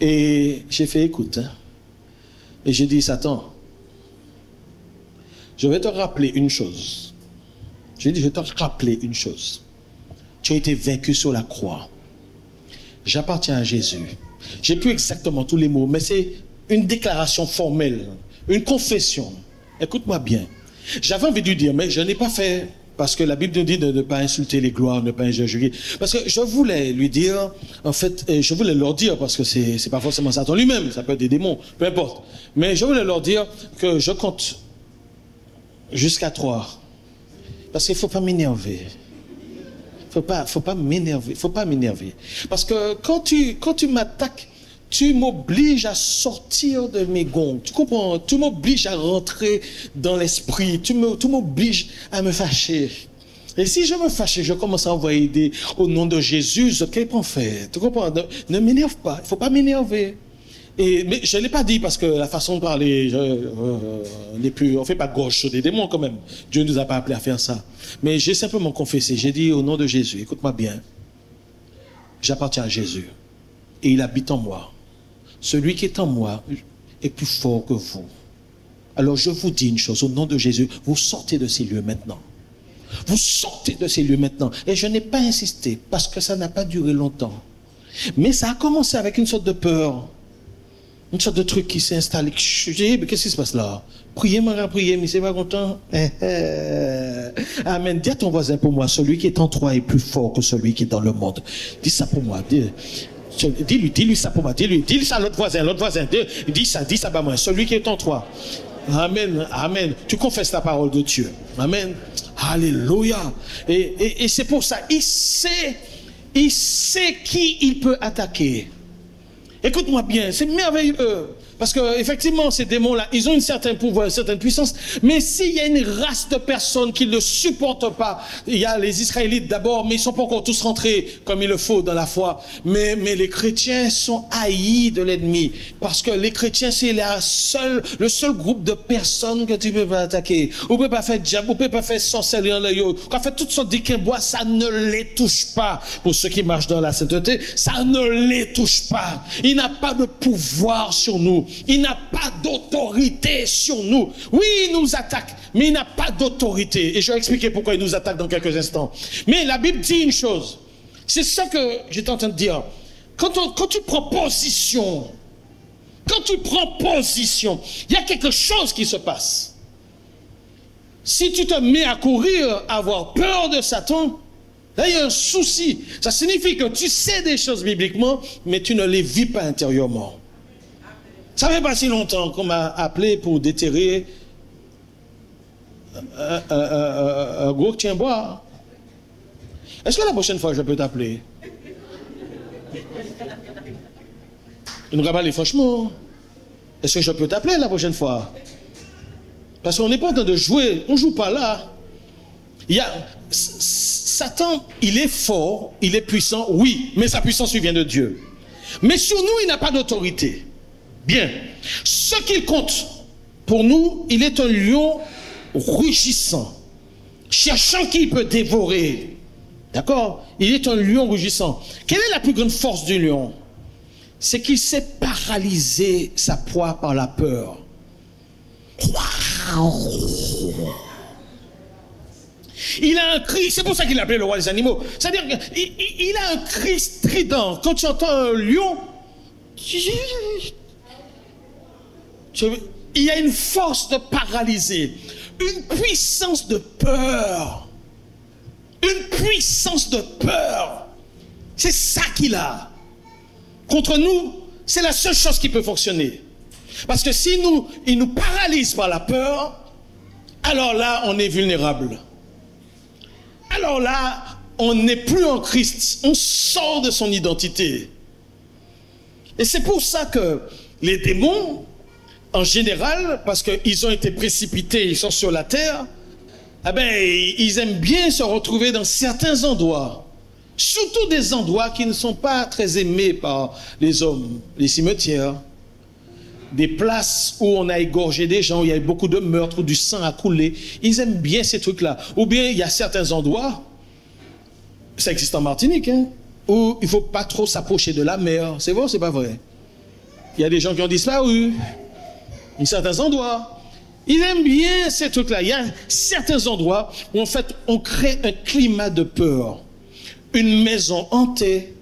Et j'ai fait, écoute, hein. Et j'ai dit, Satan, je vais te rappeler une chose. J'ai dit, je vais te rappeler une chose. Tu as été vaincu sur la croix. J'appartiens à Jésus. J'ai plus exactement tous les mots, mais c'est une déclaration formelle, une confession. Écoute-moi bien. J'avais envie de lui dire, mais je n'ai pas fait, parce que la Bible nous dit de ne pas insulter les gloires, de ne pas injurier. Parce que je voulais lui dire, en fait, je voulais leur dire, parce que c'est pas forcément Satan lui-même, ça peut être des démons, peu importe. Mais je voulais leur dire que je compte jusqu'à 3. Parce qu'il ne faut pas m'énerver. Faut pas m'énerver. Parce que quand tu m'attaques, tu m'obliges à sortir de mes gonds. Tu comprends? Tu m'obliges à rentrer dans l'esprit. Tu m'obliges à me fâcher. Et si je me fâche, je commence à envoyer au nom de Jésus, qu'est-ce qu'on fait? Tu comprends? Ne m'énerve pas. Il ne faut pas m'énerver. Mais je ne l'ai pas dit parce que la façon de parler, on ne fait pas gauche sur des démons quand même. Dieu ne nous a pas appelés à faire ça. Mais j'ai simplement confessé. J'ai dit au nom de Jésus, écoute-moi bien. J'appartiens à Jésus. Et il habite en moi. Celui qui est en moi est plus fort que vous. Alors je vous dis une chose, au nom de Jésus, vous sortez de ces lieux maintenant. Vous sortez de ces lieux maintenant. Et je n'ai pas insisté parce que ça n'a pas duré longtemps. Mais ça a commencé avec une sorte de peur. Une sorte de truc qui s'est installé. Je dis, mais qu'est-ce qui se passe là? Priez, mais c'est pas content. Amen. Dis à ton voisin pour moi, celui qui est en toi est plus fort que celui qui est dans le monde. Dis ça pour moi. Dis-lui ça pour moi. Dis ça à l'autre voisin. Dis ça pour moi. Celui qui est en toi. Amen. Amen. Tu confesses la parole de Dieu. Amen. Alléluia. Et c'est pour ça. Il sait qui il peut attaquer. Écoute-moi bien, c'est merveilleux. Parce que effectivement, ces démons-là, ils ont un certain pouvoir, une certaine puissance. Mais s'il y a une race de personnes qui ne le supportent pas, il y a les Israélites d'abord, mais ils ne sont pas encore tous rentrés comme il le faut dans la foi. Mais les chrétiens sont haïs de l'ennemi. Parce que les chrétiens, c'est le seul groupe de personnes que tu ne peux pas attaquer. Ou ne peut pas faire diable, ou ne peut pas faire sorcellerie en l'œil. Quand fait toutes sortes d'ikembois, ça ne les touche pas. Pour ceux qui marchent dans la sainteté, ça ne les touche pas. Il n'a pas de pouvoir sur nous. Il n'a pas d'autorité sur nous. Oui, il nous attaque, mais il n'a pas d'autorité. Et je vais expliquer pourquoi il nous attaque dans quelques instants. Mais la Bible dit une chose. C'est ça que j'étais en train de dire. Quand tu prends position, il y a quelque chose qui se passe. Si tu te mets à courir, à avoir peur de Satan, là, il y a un souci. Ça signifie que tu sais des choses bibliquement, mais tu ne les vis pas intérieurement. Ça fait pas si longtemps qu'on m'a appelé pour déterrer un gros tien-bois. Est-ce que la prochaine fois, je peux t'appeler? Il nous rabat les franchement. Est-ce que je peux t'appeler la prochaine fois? Parce qu'on n'est pas en train de jouer. On ne joue pas là. Satan, il est fort, il est puissant, oui, mais sa puissance lui vient de Dieu. Mais sur nous, il n'a pas d'autorité. Bien. Ce qu'il compte, pour nous, il est un lion rugissant, cherchant qui il peut dévorer. D'accord? Il est un lion rugissant. Quelle est la plus grande force du lion? C'est qu'il sait paralyser sa proie par la peur. Il a un cri, c'est pour ça qu'il l'appelait le roi des animaux. C'est-à-dire qu'il a un cri strident. Quand tu entends un lion, il y a une force de paralyser, une puissance de peur. Une puissance de peur. C'est ça qu'il a. Contre nous, c'est la seule chose qui peut fonctionner. Parce que si il nous paralyse par la peur, alors là, on est vulnérable. Alors là, on n'est plus en Christ. On sort de son identité. Et c'est pour ça que les démons, en général, parce qu'ils ont été précipités, ils sont sur la terre, eh ben, ils aiment bien se retrouver dans certains endroits. Surtout des endroits qui ne sont pas très aimés par les hommes, les cimetières, des places où on a égorgé des gens, où il y a eu beaucoup de meurtres, où du sang a coulé. Ils aiment bien ces trucs-là. Ou bien il y a certains endroits, ça existe en Martinique, hein, où il ne faut pas trop s'approcher de la mer. C'est vrai ou c'est pas vrai? Il y a des gens qui ont disparu. Il y a certains endroits. Ils aiment bien ces trucs-là. Il y a certains endroits où en fait on crée un climat de peur. Une maison hantée.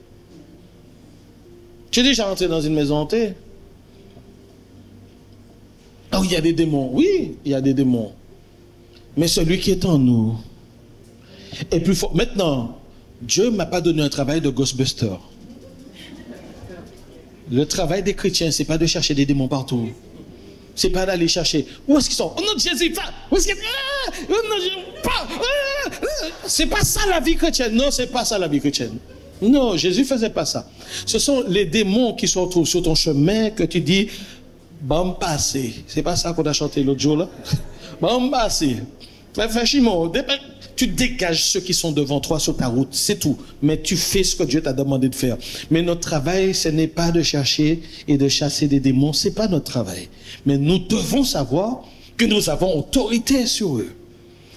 Tu es déjà entré dans une maison hantée? Ah oui, il y a des démons. Oui, il y a des démons. Mais celui qui est en nous est plus fort. Maintenant, Dieu ne m'a pas donné un travail de Ghostbuster. Le travail des chrétiens, ce n'est pas de chercher des démons partout. Ce n'est pas d'aller chercher. Où est-ce qu'ils sont? Oh non, Jésus, pas. Où est-ce qu'ils sont? Oh non, pas. C'est pas ça la vie chrétienne. Non, c'est pas ça la vie chrétienne. Non, Jésus ne faisait pas ça. Ce sont les démons qui se retrouvent sur ton chemin que tu dis, bon passé. C'est pas ça qu'on a chanté l'autre jour là? Bon passé. Franchement, tu dégages ceux qui sont devant toi sur ta route, c'est tout. Mais tu fais ce que Dieu t'a demandé de faire. Mais notre travail, ce n'est pas de chercher et de chasser des démons. C'est pas notre travail. Mais nous devons savoir que nous avons autorité sur eux.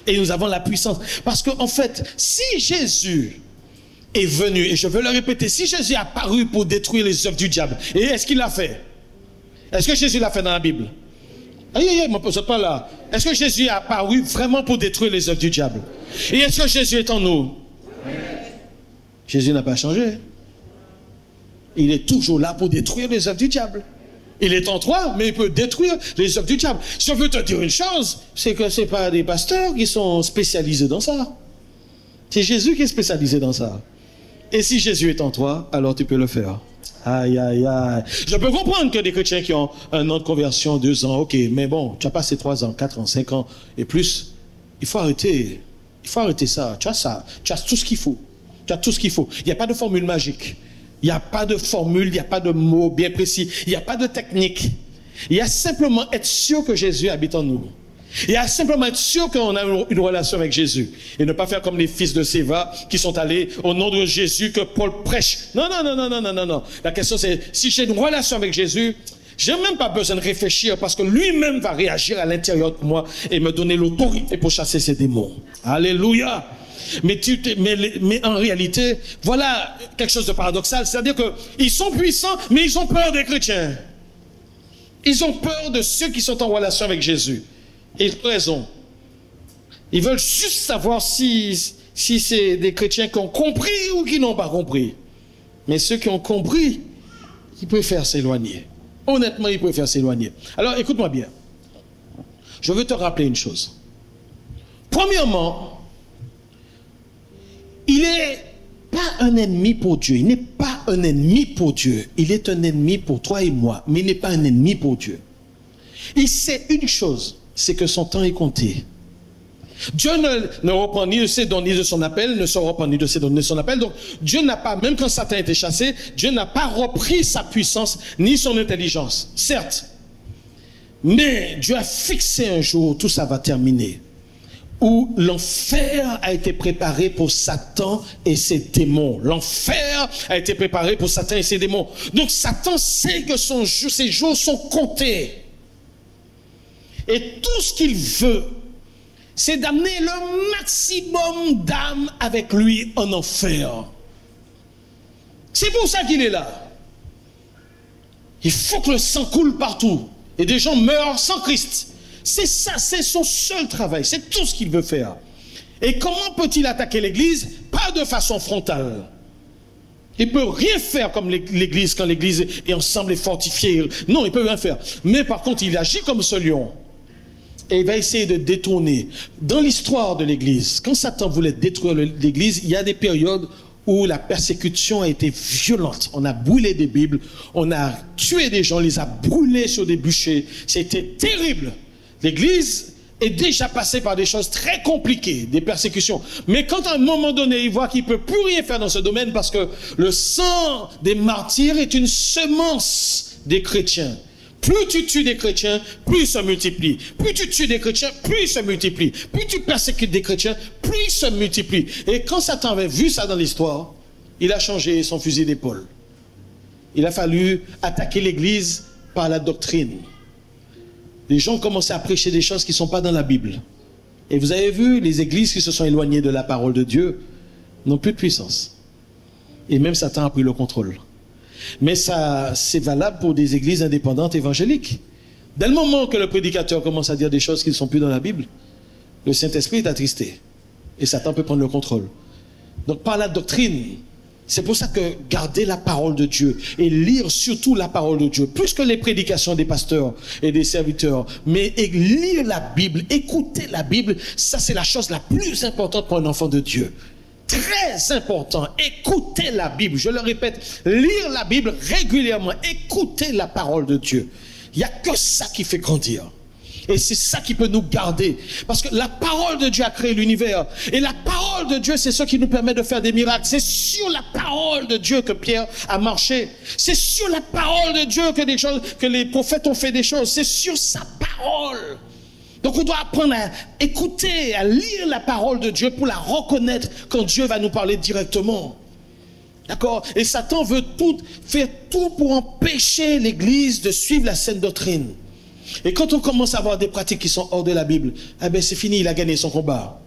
Et nous avons la puissance. Parce qu'en fait, si Jésus est venu, et je veux le répéter, si Jésus est apparu pour détruire les œuvres du diable, et est-ce qu'il l'a fait? Est-ce que Jésus l'a fait dans la Bible? Aïe, aïe, aïe, vous n'êtes pas là. Est-ce que Jésus est apparu vraiment pour détruire les œuvres du diable? Et est-ce que Jésus est en nous? Jésus n'a pas changé. Il est toujours là pour détruire les œuvres du diable. Il est en toi, mais il peut détruire les œuvres du diable. Si je veux te dire une chose, c'est que ce n'est pas des pasteurs qui sont spécialisés dans ça. C'est Jésus qui est spécialisé dans ça. Et si Jésus est en toi, alors tu peux le faire. Aïe, aïe, aïe. Je peux comprendre que des chrétiens qui ont un an de conversion, 2 ans, ok, mais bon, tu as passé 3 ans, 4 ans, 5 ans et plus, il faut arrêter. Il faut arrêter ça. Tu as ça. Tu as tout ce qu'il faut. Tu as tout ce qu'il faut. Il n'y a pas de formule magique. Il n'y a pas de formule, il n'y a pas de mots bien précis. Il n'y a pas de technique. Il y a simplement être sûr que Jésus habite en nous. Il y a simplement être sûr qu'on a une relation avec Jésus. Et ne pas faire comme les fils de Séva qui sont allés au nom de Jésus que Paul prêche. Non, non, non, non, non, non, non, non. La question c'est, si j'ai une relation avec Jésus, j'ai même pas besoin de réfléchir parce que lui-même va réagir à l'intérieur de moi et me donner l'autorité pour chasser ces démons. Alléluia. Mais en réalité, voilà quelque chose de paradoxal. C'est-à-dire qu'ils sont puissants, mais ils ont peur des chrétiens. Ils ont peur de ceux qui sont en relation avec Jésus. Et ils ont raison. Ils veulent juste savoir si c'est des chrétiens qui ont compris ou qui n'ont pas compris. Mais ceux qui ont compris, ils préfèrent s'éloigner. Honnêtement, ils préfèrent s'éloigner. Alors, écoute-moi bien. Je veux te rappeler une chose. Premièrement, il n'est pas un ennemi pour Dieu. Il n'est pas un ennemi pour Dieu. Il est un ennemi pour toi et moi. Mais il n'est pas un ennemi pour Dieu. Il sait une chose, c'est que son temps est compté. Dieu ne reprend ni de ses dons ni de son appel, ne se reprend ni de ses dons ni de son appel. Donc Dieu n'a pas, même quand Satan a été chassé, Dieu n'a pas repris sa puissance ni son intelligence. Certes. Mais Dieu a fixé un jour où tout ça va terminer. Où l'enfer a été préparé pour Satan et ses démons. L'enfer a été préparé pour Satan et ses démons. Donc Satan sait que ses jours sont comptés. Et tout ce qu'il veut, c'est d'amener le maximum d'âmes avec lui en enfer. C'est pour ça qu'il est là. Il faut que le sang coule partout. Et des gens meurent sans Christ. C'est ça, c'est son seul travail. C'est tout ce qu'il veut faire. Et comment peut-il attaquer l'Église? Pas de façon frontale. Il ne peut rien faire comme l'Église quand l'Église est ensemble et fortifiée. Non, il ne peut rien faire. Mais par contre, il agit comme ce lion. Et il va essayer de détourner. Dans l'histoire de l'Église, quand Satan voulait détruire l'Église, il y a des périodes où la persécution a été violente. On a brûlé des Bibles, on a tué des gens, on les a brûlés sur des bûchers. C'était terrible. L'Église est déjà passée par des choses très compliquées, des persécutions. Mais quand à un moment donné, il voit qu'il ne peut plus rien faire dans ce domaine parce que le sang des martyrs est une semence des chrétiens. Plus tu tues des chrétiens, plus ils se multiplient. Plus tu tues des chrétiens, plus ils se multiplient. Plus tu persécutes des chrétiens, plus ils se multiplient. Et quand Satan avait vu ça dans l'histoire, il a changé son fusil d'épaule. Il a fallu attaquer l'Église par la doctrine. Les gens ont commencé à prêcher des choses qui ne sont pas dans la Bible. Et vous avez vu, les églises qui se sont éloignées de la parole de Dieu n'ont plus de puissance. Et même Satan a pris le contrôle. Mais ça, c'est valable pour des églises indépendantes évangéliques. Dès le moment que le prédicateur commence à dire des choses qui ne sont plus dans la Bible, le Saint-Esprit est attristé. Et Satan peut prendre le contrôle. Donc par la doctrine, c'est pour ça que garder la parole de Dieu et lire surtout la parole de Dieu, plus que les prédications des pasteurs et des serviteurs, mais lire la Bible, écouter la Bible, ça c'est la chose la plus importante pour un enfant de Dieu. Très important, écouter la Bible, je le répète, lire la Bible régulièrement, écouter la parole de Dieu. Il n'y a que ça qui fait grandir. Et c'est ça qui peut nous garder. Parce que la parole de Dieu a créé l'univers. Et la parole de Dieu, c'est ce qui nous permet de faire des miracles. C'est sur la parole de Dieu que Pierre a marché. C'est sur la parole de Dieu que les prophètes ont fait des choses. C'est sur sa parole. Donc on doit apprendre à écouter, à lire la parole de Dieu pour la reconnaître quand Dieu va nous parler directement. D'accord? Et Satan veut faire tout pour empêcher l'Église de suivre la saine doctrine. Et quand on commence à avoir des pratiques qui sont hors de la Bible, eh ben c'est fini, il a gagné son combat.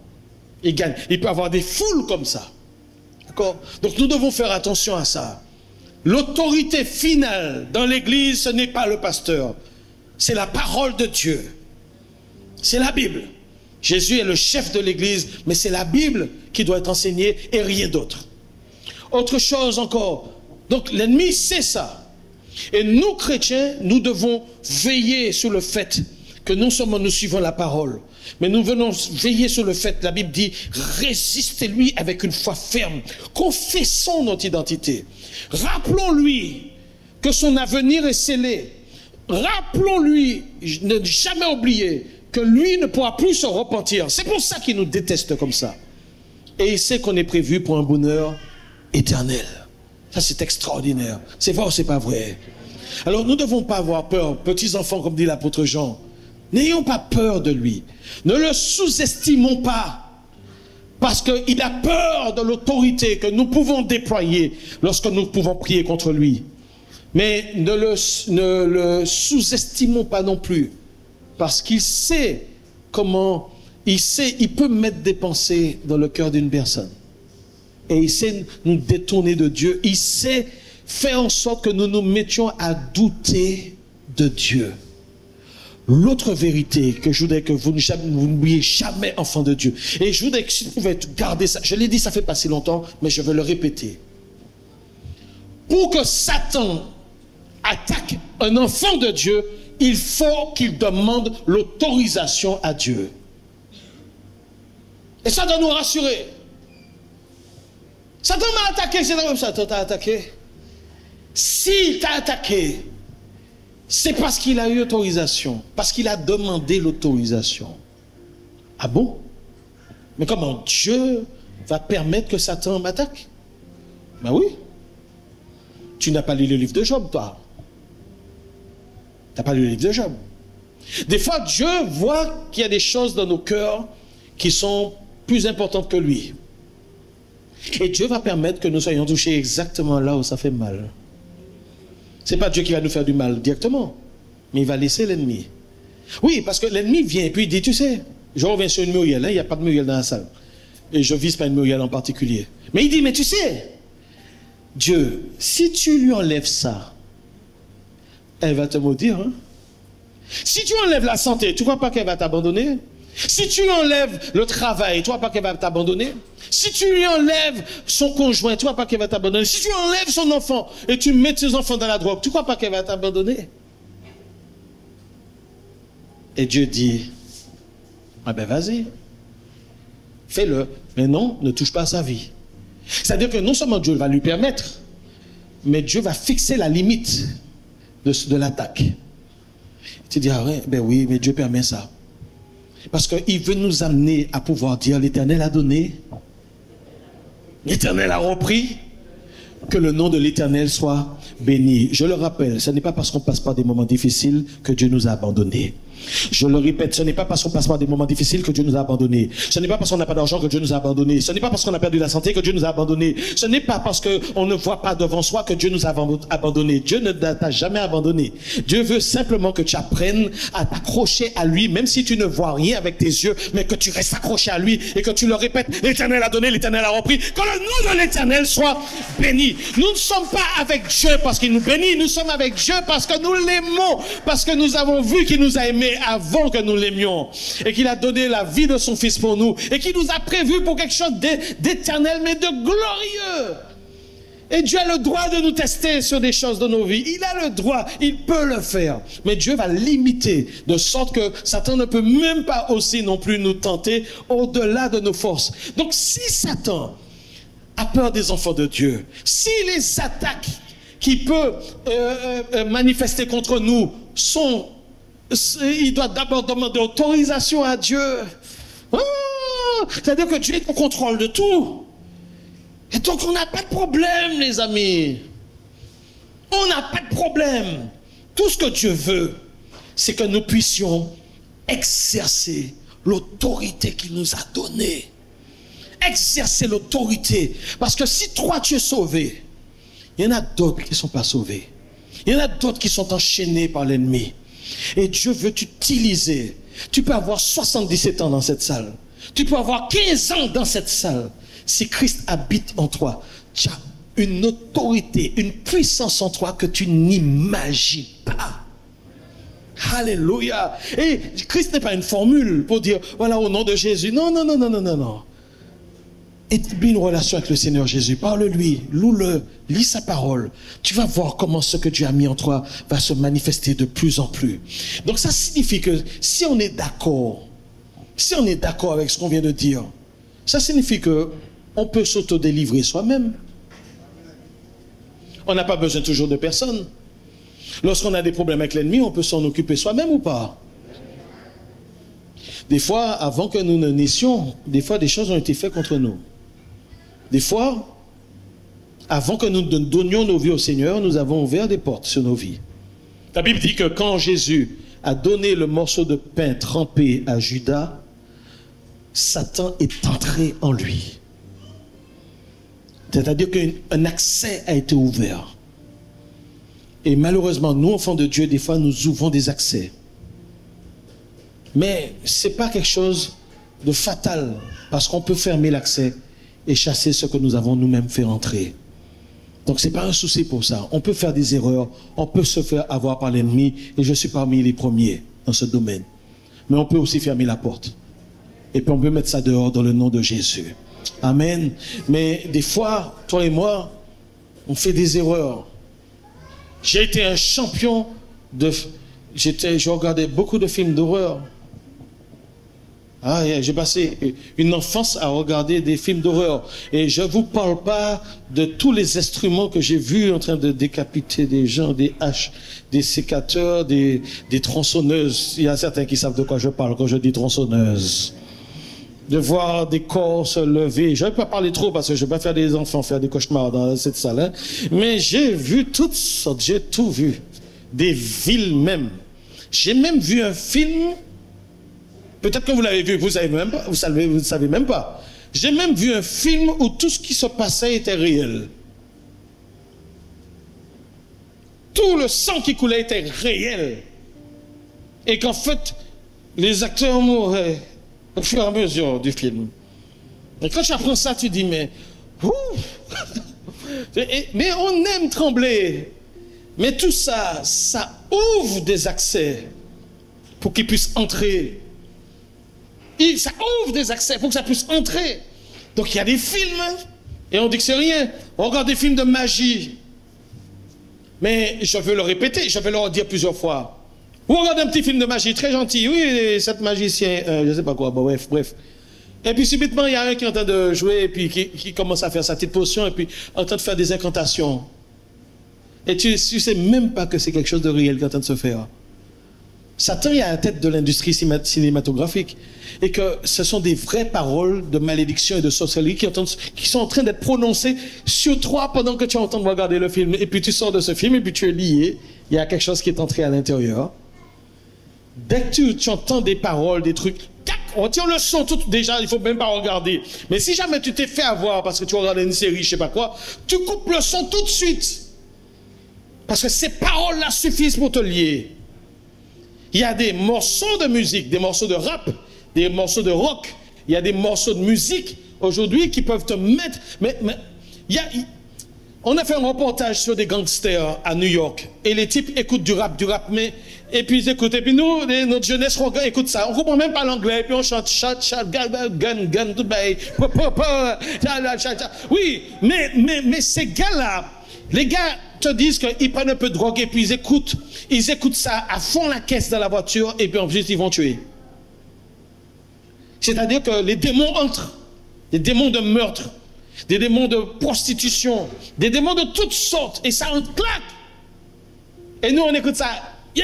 Il gagne. Il peut avoir des foules comme ça. D'accord? Donc nous devons faire attention à ça. L'autorité finale dans l'Église, ce n'est pas le pasteur. C'est la parole de Dieu. C'est la Bible. Jésus est le chef de l'Église, mais c'est la Bible qui doit être enseignée et rien d'autre. Autre chose encore. Donc l'ennemi sait ça. Et nous, chrétiens, nous devons veiller sur le fait que non seulement nous suivons la parole, mais nous venons veiller sur le fait, la Bible dit, résistez-lui avec une foi ferme. Confessons notre identité. Rappelons-lui que son avenir est scellé. Rappelons-lui, ne jamais oublier, que lui ne pourra plus se repentir. C'est pour ça qu'il nous déteste comme ça. Et il sait qu'on est prévu pour un bonheur éternel. Ça, c'est extraordinaire. C'est vrai ou c'est pas vrai? Alors, nous ne devons pas avoir peur. Petits enfants, comme dit l'apôtre Jean, n'ayons pas peur de lui. Ne le sous-estimons pas. Parce qu'il a peur de l'autorité que nous pouvons déployer lorsque nous pouvons prier contre lui. Mais ne le sous-estimons pas non plus. Parce qu'il sait comment, il peut mettre des pensées dans le cœur d'une personne. Et il sait nous détourner de Dieu. Il sait faire en sorte que nous nous mettions à douter de Dieu. L'autre vérité que je voudrais que vous n'oubliez jamais, enfant de Dieu. Et je voudrais que si vous pouvez garder ça. Je l'ai dit, ça fait pas si longtemps, mais je veux le répéter. Pour que Satan attaque un enfant de Dieu, il faut qu'il demande l'autorisation à Dieu. Et ça doit nous rassurer. Satan m'a attaqué, c'est comme Satan t'a attaqué. S'il t'a attaqué, c'est parce qu'il a eu autorisation, parce qu'il a demandé l'autorisation. Ah bon? Mais comment Dieu va permettre que Satan m'attaque? Ben oui. Tu n'as pas lu le livre de Job, toi. Tu n'as pas lu le livre de Job. Des fois, Dieu voit qu'il y a des choses dans nos cœurs qui sont plus importantes que lui. Et Dieu va permettre que nous soyons touchés exactement là où ça fait mal. Ce n'est pas Dieu qui va nous faire du mal directement, mais il va laisser l'ennemi. Oui, parce que l'ennemi vient et puis il dit, tu sais, je reviens sur une Muriel, hein, il n'y a pas de Muriel dans la salle. Et je vise pas une Muriel en particulier. Mais il dit, mais tu sais, Dieu, si tu lui enlèves ça, elle va te maudire. Hein? Si tu enlèves la santé, tu ne crois pas qu'elle va t'abandonner? Si tu lui enlèves le travail, tu ne crois pas qu'elle va t'abandonner? Si tu lui enlèves son conjoint, tu ne crois pas qu'elle va t'abandonner? Si tu enlèves son enfant et tu mets tes enfants dans la drogue, tu ne crois pas qu'elle va t'abandonner? Et Dieu dit, ah ben vas-y, fais-le, mais non, ne touche pas à sa vie. C'est-à-dire que non seulement Dieu va lui permettre, mais Dieu va fixer la limite de l'attaque. Tu dis, ah ouais, ben oui, mais Dieu permet ça. Parce qu'il veut nous amener à pouvoir dire, l'Éternel a donné, l'Éternel a repris, Que le nom de l'Éternel soit béni. Je le rappelle, ce n'est pas parce qu'on passe par des moments difficiles que Dieu nous a abandonnés. Je le répète, ce n'est pas parce qu'on passe par des moments difficiles que Dieu nous a abandonnés. Ce n'est pas parce qu'on n'a pas d'argent que Dieu nous a abandonnés. Ce n'est pas parce qu'on a perdu la santé que Dieu nous a abandonnés. Ce n'est pas parce qu'on ne voit pas devant soi que Dieu nous a abandonnés. Dieu ne t'a jamais abandonné. Dieu veut simplement que tu apprennes à t'accrocher à lui, même si tu ne vois rien avec tes yeux, mais que tu restes accroché à lui et que tu le répètes. L'Éternel a donné, l'Éternel a repris. Que le nom de l'Éternel soit béni. Nous ne sommes pas avec Dieu parce qu'il nous bénit. Nous sommes avec Dieu parce que nous l'aimons. Parce que nous avons vu qu'il nous a aimés avant que nous l'aimions et qu'il a donné la vie de son fils pour nous et qu'il nous a prévu pour quelque chose d'éternel mais de glorieux. Et Dieu a le droit de nous tester sur des choses de nos vies. Il a le droit, il peut le faire. Mais Dieu va limiter de sorte que Satan ne peut même pas aussi non plus nous tenter au-delà de nos forces. Donc si Satan a peur des enfants de Dieu, si les attaques qu'il peut manifester contre nous sont... Il doit d'abord demander autorisation à Dieu. C'est-à-dire que Dieu est au contrôle de tout. Et donc on n'a pas de problème, les amis. On n'a pas de problème. Tout ce que Dieu veut, c'est que nous puissions exercer l'autorité qu'il nous a donnée. Exercer l'autorité. Parce que si toi tu es sauvé, il y en a d'autres qui ne sont pas sauvés. Il y en a d'autres qui sont enchaînés par l'ennemi. Et Dieu veut t'utiliser. Tu peux avoir 77 ans dans cette salle. Tu peux avoir 15 ans dans cette salle. Si Christ habite en toi, tu as une autorité, une puissance en toi que tu n'imagines pas. Alléluia. Et Christ n'est pas une formule pour dire, voilà, au nom de Jésus. Non, non, non, non, non, non, non. Établis une relation avec le Seigneur Jésus. Parle-lui, loue-le, lis sa parole. Tu vas voir comment ce que Dieu a mis en toi va se manifester de plus en plus. Donc ça signifie que si on est d'accord, avec ce qu'on vient de dire, ça signifie que on peut s'autodélivrer soi-même. On n'a pas besoin toujours de personne. Lorsqu'on a des problèmes avec l'ennemi, on peut s'en occuper soi-même ou pas? Des fois, avant que nous ne naissions, des fois des choses ont été faites contre nous. Des fois, avant que nous donnions nos vies au Seigneur, nous avons ouvert des portes sur nos vies. La Bible dit que quand Jésus a donné le morceau de pain trempé à Judas, Satan est entré en lui. C'est-à-dire qu'un accès a été ouvert. Et malheureusement, nous, enfants de Dieu, des fois, nous ouvrons des accès. Mais ce n'est pas quelque chose de fatal, parce qu'on peut fermer l'accès et chasser ce que nous avons nous-mêmes fait entrer. Donc ce n'est pas un souci pour ça. On peut faire des erreurs, on peut se faire avoir par l'ennemi, et je suis parmi les premiers dans ce domaine. Mais on peut aussi fermer la porte. Et puis on peut mettre ça dehors dans le nom de Jésus. Amen. Mais des fois, toi et moi, on fait des erreurs. J'ai été un champion de... Je regardais beaucoup de films d'horreur. J'ai passé une enfance à regarder des films d'horreur. Et je ne vous parle pas de tous les instruments que j'ai vus en train de décapiter des gens, des haches, des sécateurs, des tronçonneuses. Il y a certains qui savent de quoi je parle quand je dis tronçonneuses. De voir des corps se lever. Je ne vais pas parler trop parce que je ne vais pas faire des enfants faire des cauchemars dans cette salle. Hein. Mais j'ai vu toutes sortes, j'ai tout vu. Des villes même. J'ai même vu un film... Peut-être que vous l'avez vu, vous ne savez même pas. J'ai même vu un film où tout ce qui se passait était réel. Tout le sang qui coulait était réel. Et qu'en fait, les acteurs mouraient au fur et à mesure du film. Et quand tu apprends ça, tu dis, mais... mais on aime trembler. Mais tout ça, ça ouvre des accès pour qu'ils puissent entrer. Ça ouvre des accès pour que ça puisse entrer. Donc il y a des films, et on dit que c'est rien. On regarde des films de magie. Mais je veux le répéter, je vais le redire plusieurs fois. Vous regardez un petit film de magie très gentil. Oui, cette magicien, je ne sais pas quoi, bon, bref. Et puis subitement, il y a un qui est en train de jouer, et puis qui commence à faire sa petite potion, et puis en train de faire des incantations. Et tu ne sais même pas que c'est quelque chose de réel qui est en train de se faire. Satan est à la tête de l'industrie cinématographique. Et que ce sont des vraies paroles de malédiction et de sorcellerie qui sont en train d'être prononcées sur toi pendant que tu es en train de regarder le film. Et puis tu sors de ce film et puis tu es lié. Il y a quelque chose qui est entré à l'intérieur. Dès que tu entends des paroles, des trucs, on tire le son tout, déjà, il ne faut même pas regarder. Mais si jamais tu t'es fait avoir parce que tu regardes une série, je sais pas quoi, tu coupes le son tout de suite. Parce que ces paroles-là suffisent pour te lier. Il y a des morceaux de musique, des morceaux de rap, des morceaux de rock, il y a des morceaux de musique aujourd'hui qui peuvent te mettre... On a fait un reportage sur des gangsters à New York et les types écoutent du rap, mais... Et puis ils écoutent, et puis nous, notre jeunesse, on écoute ça, on ne comprend même pas l'anglais, et puis on chante chat, gun, tout bail, oui, mais ces gars-là, les gars te disent qu'ils prennent un peu de drogue, et puis ils écoutent ça à fond la caisse dans la voiture, et puis en plus ils vont tuer. C'est-à-dire que les démons entrent, des démons de meurtre, des démons de prostitution, des démons de toutes sortes, et ça en claque. Et nous on écoute ça. Je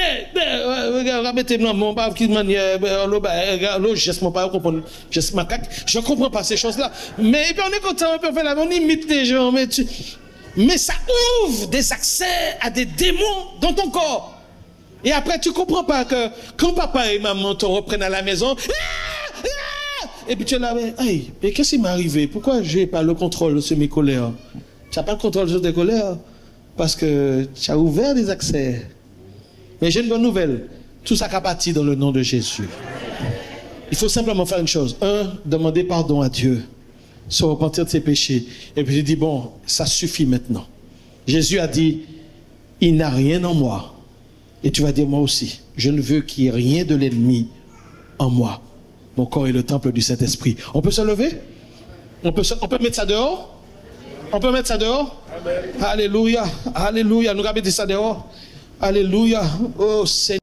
comprends pas ces choses-là. Mais et puis on est content, on imite les gens, mais ça ouvre des accès à des démons dans ton corps. Et après tu comprends pas que quand papa et maman te reprennent à la maison, et puis tu es là, mais qu'est-ce qui m'est arrivé? Pourquoi je n'ai pas le contrôle sur mes colères? Tu n'as pas le contrôle sur tes colères parce que tu as ouvert des accès. Mais j'ai une bonne nouvelle. Tout ça parti dans le nom de Jésus. Il faut simplement faire une chose. Demander pardon à Dieu. Se repentir de ses péchés. Et puis il dit, bon, ça suffit maintenant. Jésus a dit, il n'a rien en moi. Et tu vas dire, moi aussi. Je ne veux qu'il n'y ait rien de l'ennemi en moi. Mon corps est le temple du Saint-Esprit. On peut se lever? On peut mettre ça dehors? On peut mettre ça dehors? Amen. Alléluia. Alléluia. Nous allons mettre ça dehors. Alléluia. Oh Seigneur.